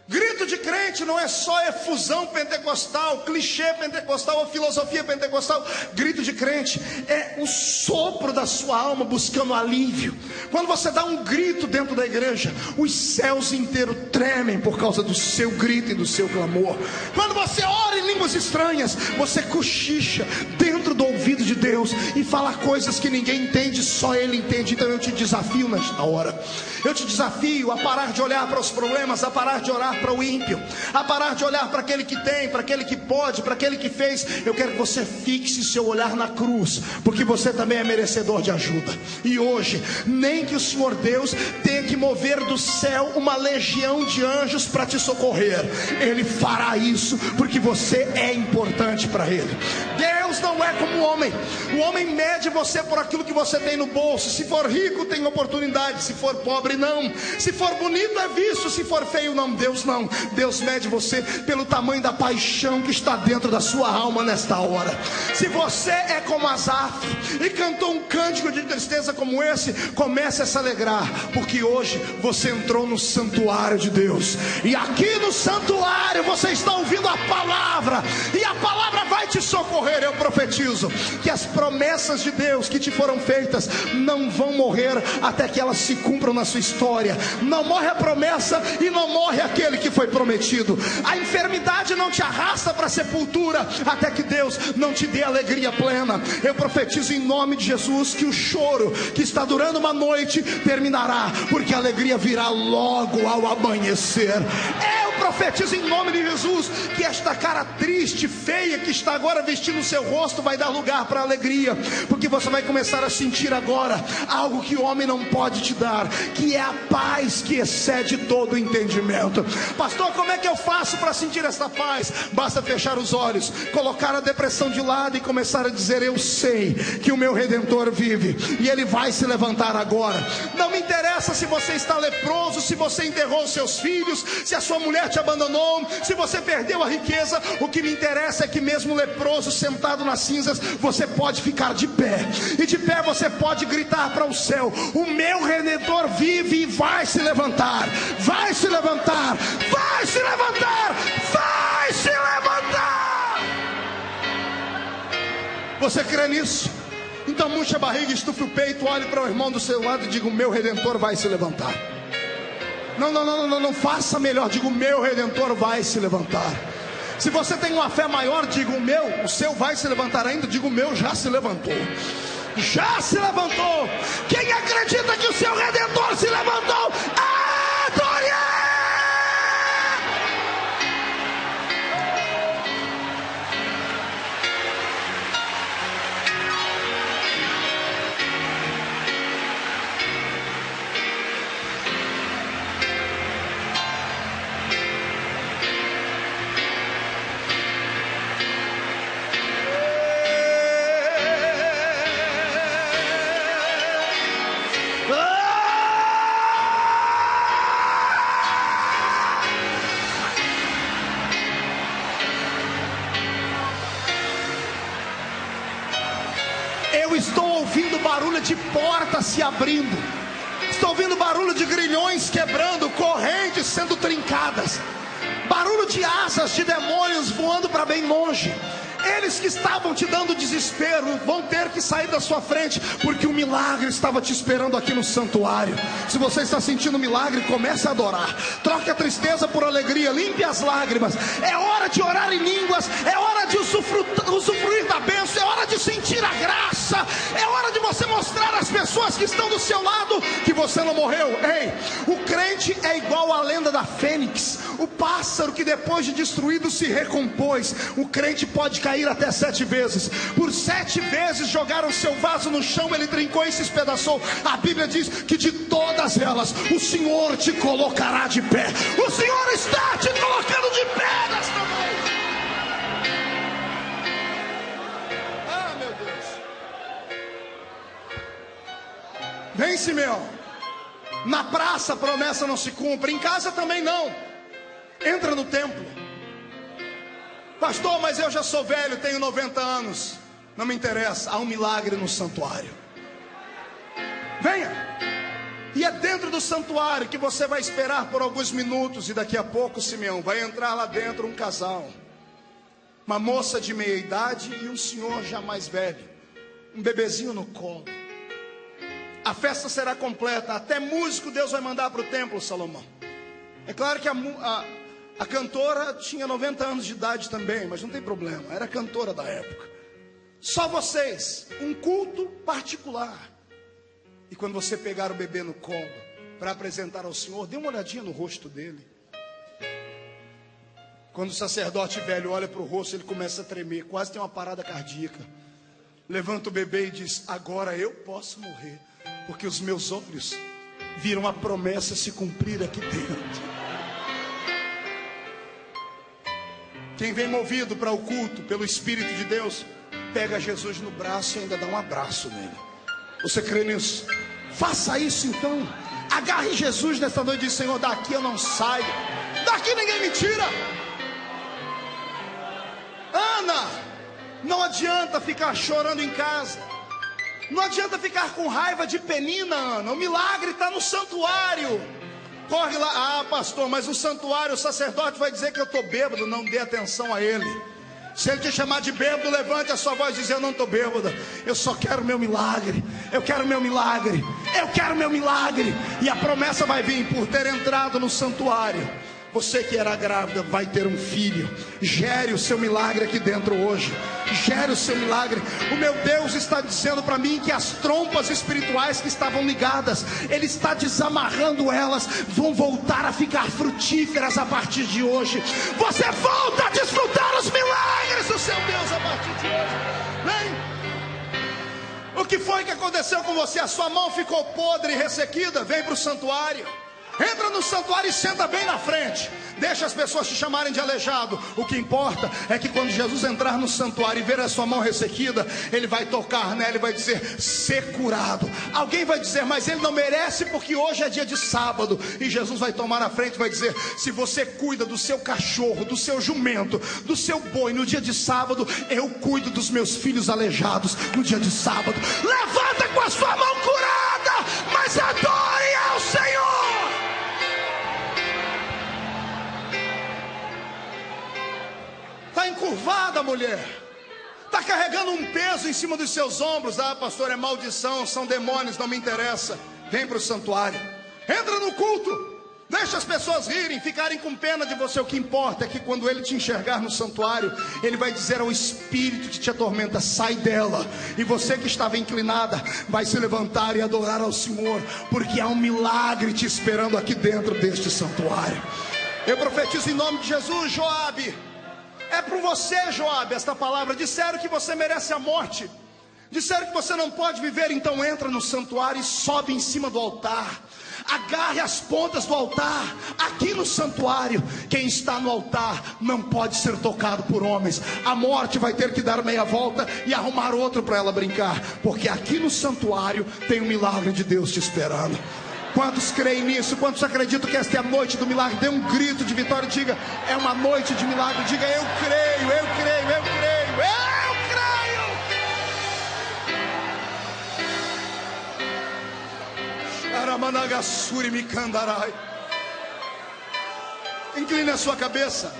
Grito de crente não é só efusão pentecostal, clichê pentecostal ou filosofia pentecostal. Grito de crente é o sopro da sua alma buscando alívio. Quando você dá um grito dentro da igreja, os céus inteiros tremem por causa do seu grito e do seu clamor. Quando você ora em línguas estranhas, você cochicha dentro do ouvido de Deus e fala coisas que ninguém entende, só Ele entende. Então eu te desafio nesta hora, eu te desafio a parar de olhar para os problemas, a parar de orar para o ímpio, a parar de olhar para aquele que tem, para aquele que pode, para aquele que fez. Eu quero que você fixe seu olhar na cruz, porque você também é merecedor de ajuda. E hoje, nem que o Senhor Deus tenha que mover do céu uma legião de anjos para te socorrer, Ele fará isso, porque você é importante para Ele. Deus não é como o homem mede você por aquilo que você tem no bolso. Se for rico tem oportunidade, se for pobre não, se for bonito é visto, se for feio não. Deus não, Deus mede você pelo tamanho da paixão que está dentro da sua alma nesta hora. Se você é como Asaf e cantou um cântico de tristeza como esse, comece a se alegrar, porque hoje você entrou no santuário de Deus, e aqui no santuário você está ouvindo a palavra, e a palavra vai te socorrer. Eu profetizo que as promessas de Deus que te foram feitas não vão morrer até que elas se cumpram na sua história. Não morre a promessa e não morre aquele que foi prometido. A enfermidade não te arrasta para a sepultura até que Deus não te dê alegria plena. Eu profetizo em nome de Jesus que o choro que está durando uma noite terminará, porque a alegria virá logo ao amanhecer. Eu profetizo em nome de Jesus que esta cara triste, feia, que está agora vestindo o seu rosto, vai dar lugar para alegria, porque você vai começar a sentir agora algo que o homem não pode te dar, que é a paz que excede todo o entendimento. Pastor, como é que eu faço para sentir esta paz? Basta fechar os olhos, colocar a depressão de lado e começar a dizer: eu sei que o meu Redentor vive e ele vai se levantar agora. Não me interessa se você está leproso, se você enterrou seus filhos, se a sua mulher te abandonou, se você perdeu a riqueza. O que me interessa é que mesmo leproso, sentado nas cinzas, você pode ficar de pé, e de pé você pode gritar para o céu: o meu Redentor vive e vai se levantar, vai se levantar, vai se levantar, vai se levantar. Você crê nisso? Então murcha a barriga, estufe o peito, olhe para o irmão do seu lado e diga: o meu Redentor vai se levantar. Não faça melhor, diga: o meu Redentor vai se levantar. Se você tem uma fé maior, diga: o seu vai se levantar ainda, diga: o meu já se levantou. Já se levantou. Quem acredita que o seu Redentor se levantou, adore! Eu estou ouvindo barulho de portas se abrindo, estou ouvindo barulho de grilhões quebrando, correntes sendo trincadas, barulho de asas de demônios voando para bem longe. Eles que estavam te dando desespero vão ter que sair da sua frente, porque o milagre estava te esperando aqui no santuário. Se você está sentindo milagre, comece a adorar. Troque a tristeza por alegria, limpe as lágrimas. É hora de orar em línguas, é hora de usufruir da bênção, é hora de sentir a graça, é hora de você mostrar às pessoas que estão do seu lado que você não morreu. Ei, o crente é igual à lenda da fênix, o pássaro que depois de destruído se recompôs. O crente pode cair até 7 vezes. Por 7 vezes jogaram seu vaso no chão, ele trincou e se espedaçou. A Bíblia diz que de todas elas o Senhor te colocará de pé. O Senhor está te colocando de pé nesta noite. Ah, meu Deus. Vem, Simeão. Na praça a promessa não se cumpre, em casa também não. Entra no templo. Pastor, mas eu já sou velho, tenho 90 anos. Não me interessa, há um milagre no santuário. Venha. E é dentro do santuário que você vai esperar por alguns minutos. E daqui a pouco, Simeão, vai entrar lá dentro um casal, uma moça de meia idade e um senhor já mais velho, um bebezinho no colo. A festa será completa, até músico Deus vai mandar para o templo, Salomão. É claro que a cantora tinha 90 anos de idade também, mas não tem problema, era a cantora da época. Só vocês, um culto particular. E quando você pegar o bebê no colo para apresentar ao Senhor, dê uma olhadinha no rosto dele. Quando o sacerdote velho olha para o rosto, ele começa a tremer, quase tem uma parada cardíaca. Levanta o bebê e diz: agora eu posso morrer, porque os meus olhos viram a promessa se cumprir aqui dentro. Quem vem movido para o culto pelo Espírito de Deus, pega Jesus no braço e ainda dá um abraço nele. Você crê nisso? Faça isso então. Agarre Jesus nesta noite e diz: Senhor, daqui eu não saio, daqui ninguém me tira. Ana, não adianta ficar chorando em casa, não adianta ficar com raiva de Penina, Ana. O milagre está no santuário. Corre lá. Ah, pastor, mas o santuário, o sacerdote vai dizer que eu estou bêbado. Não dê atenção a ele. Se ele te chamar de bêbado, levante a sua voz e diz: eu não estou bêbada, eu só quero o meu milagre. Eu quero o meu milagre, eu quero o meu milagre. E a promessa vai vir por ter entrado no santuário. Você que era grávida vai ter um filho. Gere o seu milagre aqui dentro hoje. Gere o seu milagre. O meu Deus está dizendo para mim que as trompas espirituais que estavam ligadas, Ele está desamarrando elas. Vão voltar a ficar frutíferas a partir de hoje. Você volta a desfrutar os milagres do seu Deus a partir de hoje. Vem. O que foi que aconteceu com você? A sua mão ficou podre e ressequida? Vem para o santuário. Entra no santuário e senta bem na frente. Deixa as pessoas te chamarem de aleijado. O que importa é que quando Jesus entrar no santuário e ver a sua mão ressequida, Ele vai tocar nela e vai dizer: ser curado. Alguém vai dizer: mas ele não merece porque hoje é dia de sábado. E Jesus vai tomar na frente e vai dizer: se você cuida do seu cachorro, do seu jumento, do seu boi no dia de sábado, eu cuido dos meus filhos aleijados no dia de sábado. Levanta com a sua mão curada, mas adore ao Senhor. Está encurvada, mulher. Está carregando um peso em cima dos seus ombros. Ah, pastor, é maldição, são demônios, não me interessa. Vem para o santuário. Entra no culto. Deixa as pessoas rirem, ficarem com pena de você. O que importa é que quando Ele te enxergar no santuário, Ele vai dizer ao espírito que te atormenta: sai dela. E você que estava inclinada vai se levantar e adorar ao Senhor, porque há um milagre te esperando aqui dentro deste santuário. Eu profetizo em nome de Jesus. Joabe, é para você, Joabe, esta palavra. Disseram que você merece a morte, disseram que você não pode viver. Então entra no santuário e sobe em cima do altar. Agarre as pontas do altar. Aqui no santuário, quem está no altar não pode ser tocado por homens. A morte vai ter que dar meia volta e arrumar outro para ela brincar, porque aqui no santuário tem um milagre de Deus te esperando. Quantos creem nisso? Quantos acreditam que esta é a noite do milagre? Dê um grito de vitória e diga: é uma noite de milagre. Diga: eu creio, eu creio, eu creio, eu creio. Sharamanagassuri mikandarai. Incline a sua cabeça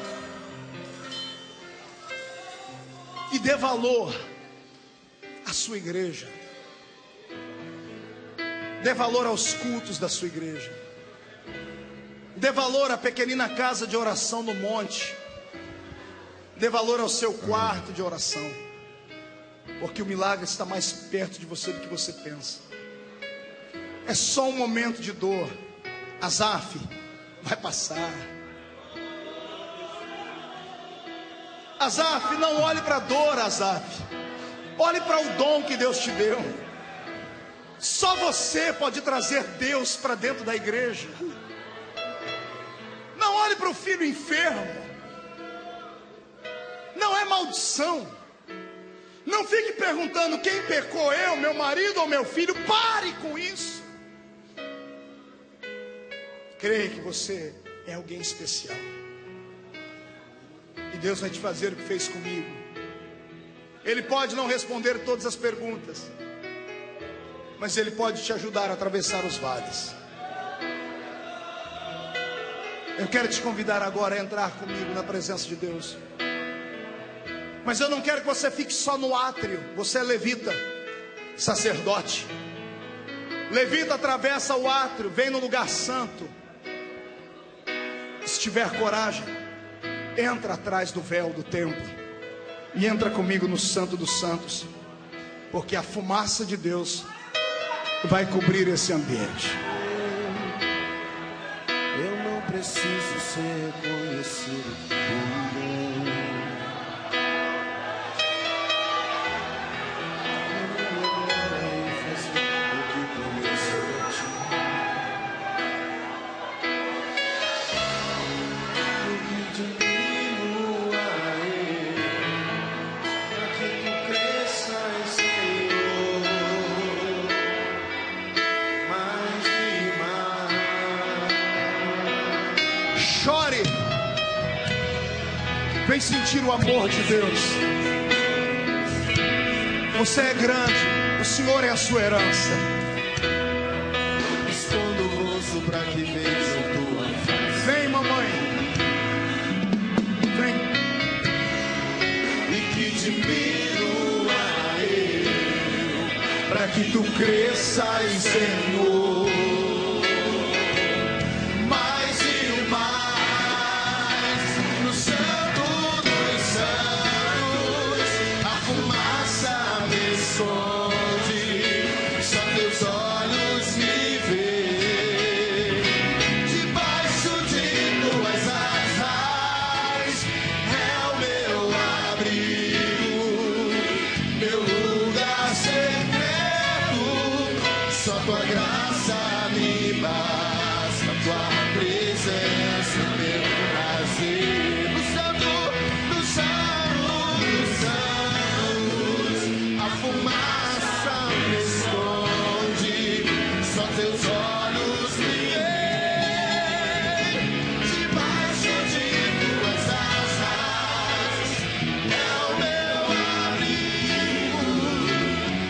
e dê valor à sua igreja. Dê valor aos cultos da sua igreja. Dê valor à pequenina casa de oração no monte. Dê valor ao seu quarto de oração, porque o milagre está mais perto de você do que você pensa. É só um momento de dor. Asaf, vai passar. Asaf, não olhe para a dor, Asaf. Olhe para o dom que Deus te deu. Só você pode trazer Deus para dentro da igreja. Não olhe para o filho enfermo. Não é maldição. Não fique perguntando quem pecou, eu, meu marido ou meu filho. Pare com isso. Creia que você é alguém especial. E Deus vai te fazer o que fez comigo. Ele pode não responder todas as perguntas, mas Ele pode te ajudar a atravessar os vales. Eu quero te convidar agora a entrar comigo na presença de Deus. Mas eu não quero que você fique só no átrio. Você é levita, sacerdote. Levita atravessa o átrio, vem no lugar santo. Se tiver coragem, entra atrás do véu do templo e entra comigo no Santo dos Santos, porque a fumaça de Deus vai cobrir esse ambiente. Eu não preciso ser conhecido por ninguém. Chore. Vem sentir o amor de Deus. Você é grande. O Senhor é a sua herança. Escondo o rosto para que vejam tua face. Vem, mamãe. Vem. para que tu cresças, Senhor. Mais e mais, no Santo dos Santos, a fumaça me esconde, só teus olhos me veem. Debaixo de tuas asas é o meu abrigo, meu lugar secreto, só tua graça me basta, tua presença, meu prazer. No Santo dos Santos, a fumaça me esconde, só teus olhos me veem. Debaixo de tuas asas é o meu abrigo,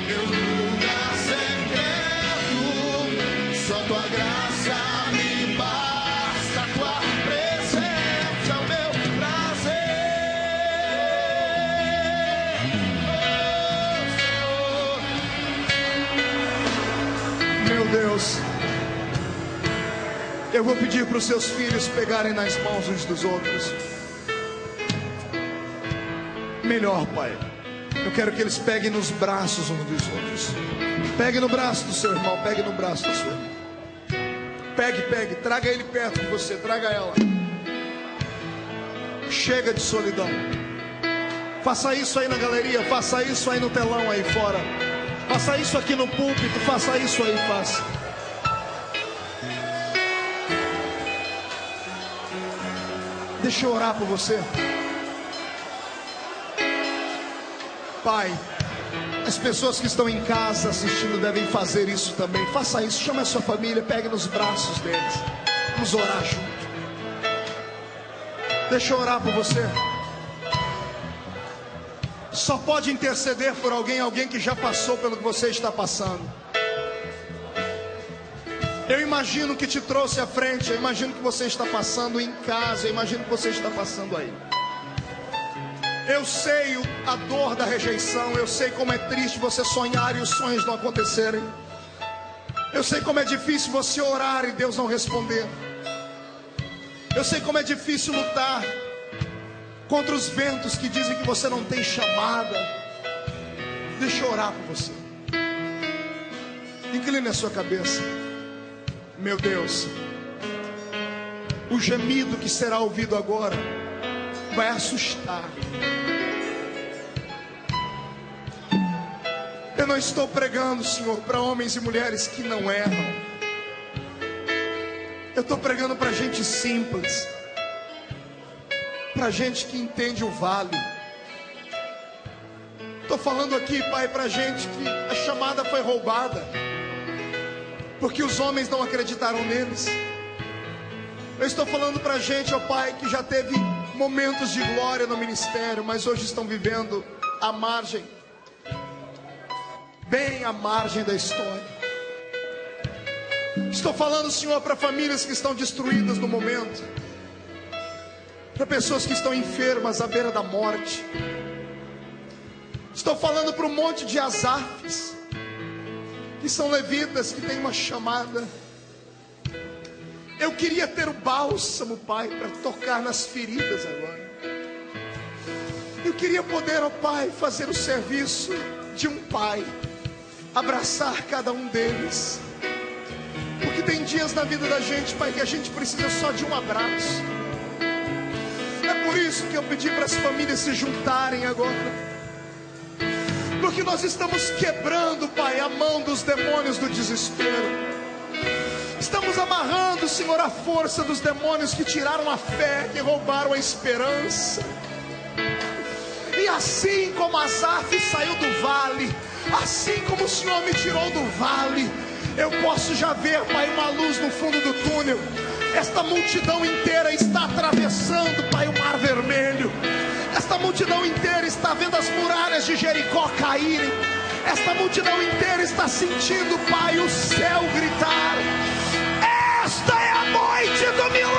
meu lugar secreto, só tua graça me basta, tua presença é o meu prazer. Meu Deus, eu vou pedir para os seus filhos pegarem nas mãos uns dos outros. Melhor, Pai, eu quero que eles peguem nos braços uns dos outros. Pegue no braço do seu irmão, pegue no braço do seu irmão. Pegue, traga ele perto de você, traga ela. Chega de solidão. Faça isso aí na galeria, faça isso aí no telão aí fora. Faça isso aqui no púlpito, faça isso aí, faça. Deixa eu orar por você. Pai, as pessoas que estão em casa assistindo devem fazer isso também. Faça isso, chame a sua família, pegue nos braços deles. Vamos orar junto. Deixa eu orar por você. Só pode interceder por alguém que já passou pelo que você está passando. Eu imagino que te trouxe à frente, eu imagino que você está passando em casa, eu imagino que você está passando aí. Eu sei a dor da rejeição, eu sei como é triste você sonhar e os sonhos não acontecerem. Eu sei como é difícil você orar e Deus não responder. Eu sei como é difícil lutar contra os ventos que dizem que você não tem chamada. Deixa eu orar por você. Incline a sua cabeça. Meu Deus, o gemido que será ouvido agora vai assustar. Eu não estou pregando, Senhor, para homens e mulheres que não erram. Eu estou pregando para gente simples, para gente que entende o vale. Estou falando aqui, Pai, para gente que a chamada foi roubada, porque os homens não acreditaram neles. Eu estou falando para gente, ó Pai, que já teve momentos de glória no ministério, mas hoje estão vivendo à margem, bem à margem da história. Estou falando, Senhor, para famílias que estão destruídas no momento, para pessoas que estão enfermas à beira da morte. Estou falando para um monte de Asafs, que são levitas, que têm uma chamada. Eu queria ter o bálsamo, Pai, para tocar nas feridas agora. Eu queria poder, ó Pai, fazer o serviço de um pai, abraçar cada um deles. Porque tem dias na vida da gente, Pai, que a gente precisa só de um abraço. É por isso que eu pedi para as famílias se juntarem agora, porque nós estamos quebrando, Pai, a mão dos demônios do desespero. Estamos amarrando, Senhor, a força dos demônios que tiraram a fé, que roubaram a esperança. E assim como Asaf saiu do vale, assim como o Senhor me tirou do vale, eu posso já ver, Pai, uma luz no fundo do túnel. Esta multidão inteira está atravessando, Pai, o Mar Vermelho. Esta multidão inteira está vendo as muralhas de Jericó caírem. Esta multidão inteira está sentindo, Pai, o céu gritar. Esta é a noite do milagre.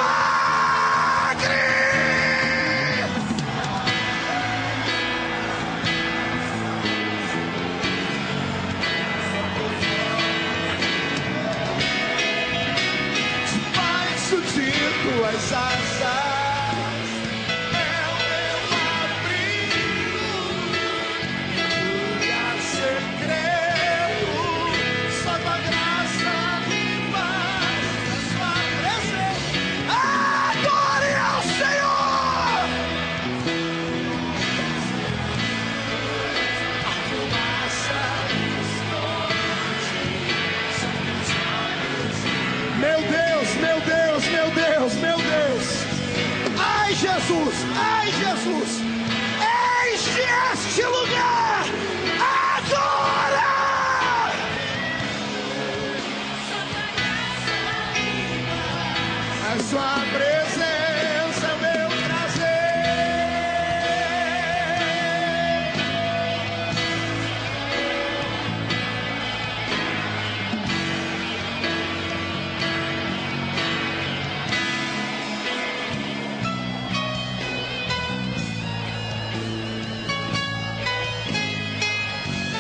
tuas asas é o meu abrigo, lugar secreto, só tua graça me basta, sua presença. Adore ao Senhor! A fumaça Meu Deus, meu Deus, meu Deus, meu Deus. Ai, Jesus, ai, Jesus. Enche este lugar. Adora! A sua presença é meu prazer.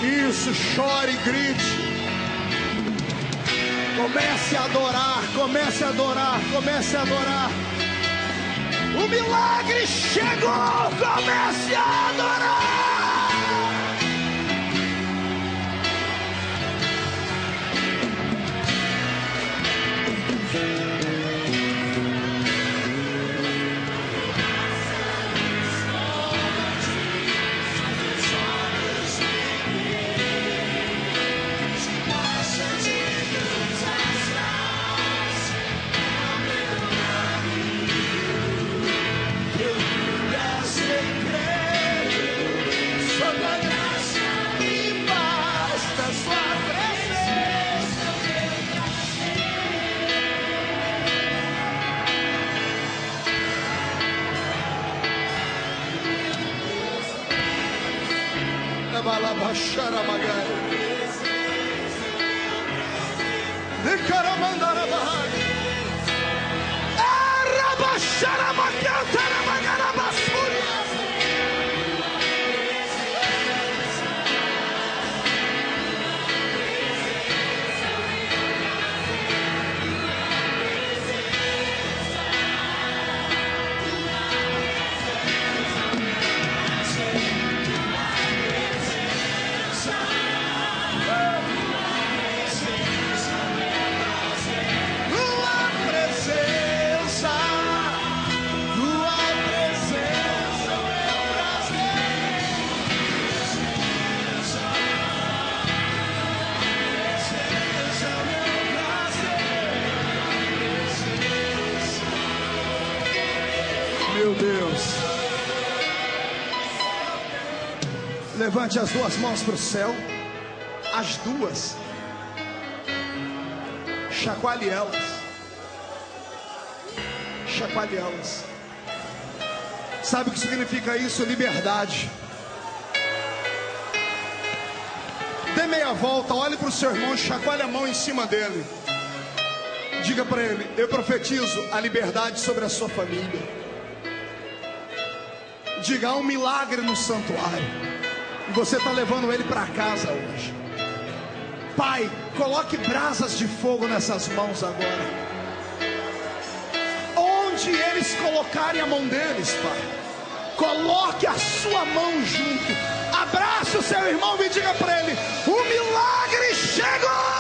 Isso, chore e grite. Comece a adorar, comece a adorar, comece a adorar. O milagre chegou, comece a adorar. Meu Deus. Levante as duas mãos para o céu. As duas. Chacoalhe elas. Chacoalhe elas. Sabe o que significa isso? Liberdade. Dê meia volta, olhe para o seu irmão, chacoalhe a mão em cima dele. Diga para ele: eu profetizo a liberdade sobre a sua família. Diga: há um milagre no santuário e você está levando ele para casa hoje. Pai, coloque brasas de fogo nessas mãos agora. Onde eles colocarem a mão deles, Pai, coloque a sua mão junto. Abrace o seu irmão e diga para ele: o milagre chegou.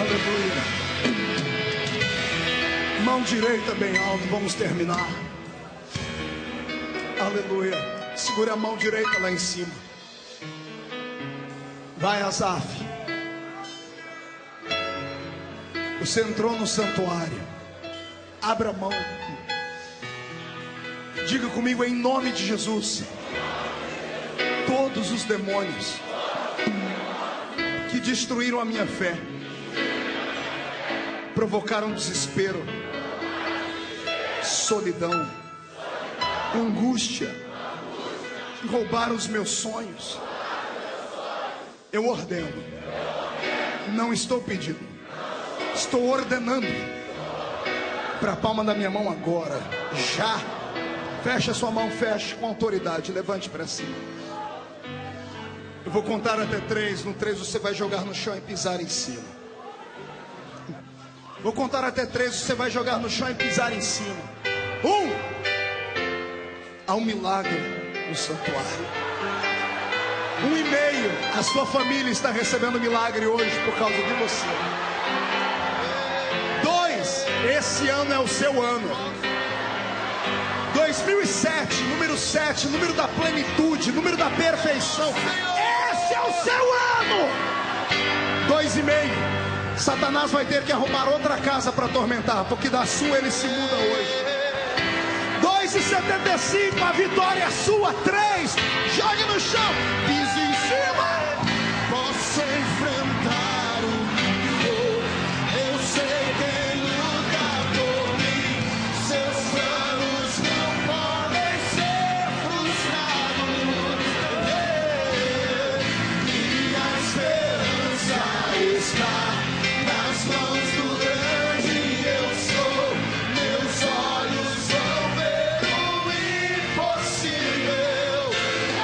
Aleluia. Mão direita bem alto, vamos terminar. Aleluia. Segure a mão direita lá em cima. Vai, Asaf. Você entrou no santuário. Abra a mão. Diga comigo em nome de Jesus. Todos os demônios que destruíram a minha fé, provocaram desespero, solidão, angústia, roubaram os meus sonhos. Eu ordeno, não estou pedindo, estou ordenando para a palma da minha mão agora, já. Feche a sua mão, feche com autoridade, levante para cima. Eu vou contar até 3, no 3 você vai jogar no chão e pisar em cima. Vou contar até 3, você vai jogar no chão e pisar em cima. 1. Há um milagre no santuário. 1,5. A sua família está recebendo milagre hoje por causa de você. 2. Esse ano é o seu ano. 2007, número 7, número da plenitude, número da perfeição. Esse é o seu ano. 2,5. Satanás vai ter que arrumar outra casa para atormentar, porque da sua ele se muda hoje. 2,75. A vitória é sua. 3. Jogue no chão, pise em cima. Posso enfrentar o que for. Eu sei quem luta por mim. Seus planos não podem ser frustrados. Minha esperança está nas mãos do grande eu sou. Meus olhos vão ver o impossível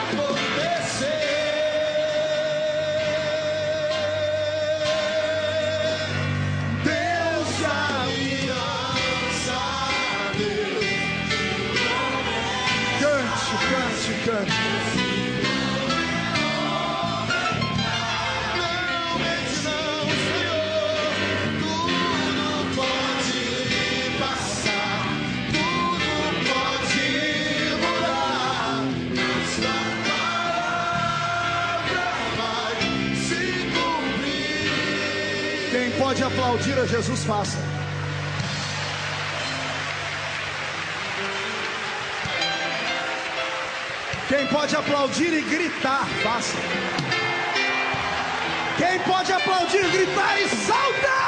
acontecer. Deus da aliança, Deus. Cante, cante, cante. Realmente não, Senhor. Tudo pode passar, tudo pode mudar. Sua palavra vai se cumprir. Quem pode aplaudir a Jesus, faça. Quem pode aplaudir e gritar, faça. Quem pode aplaudir, gritar e saltar.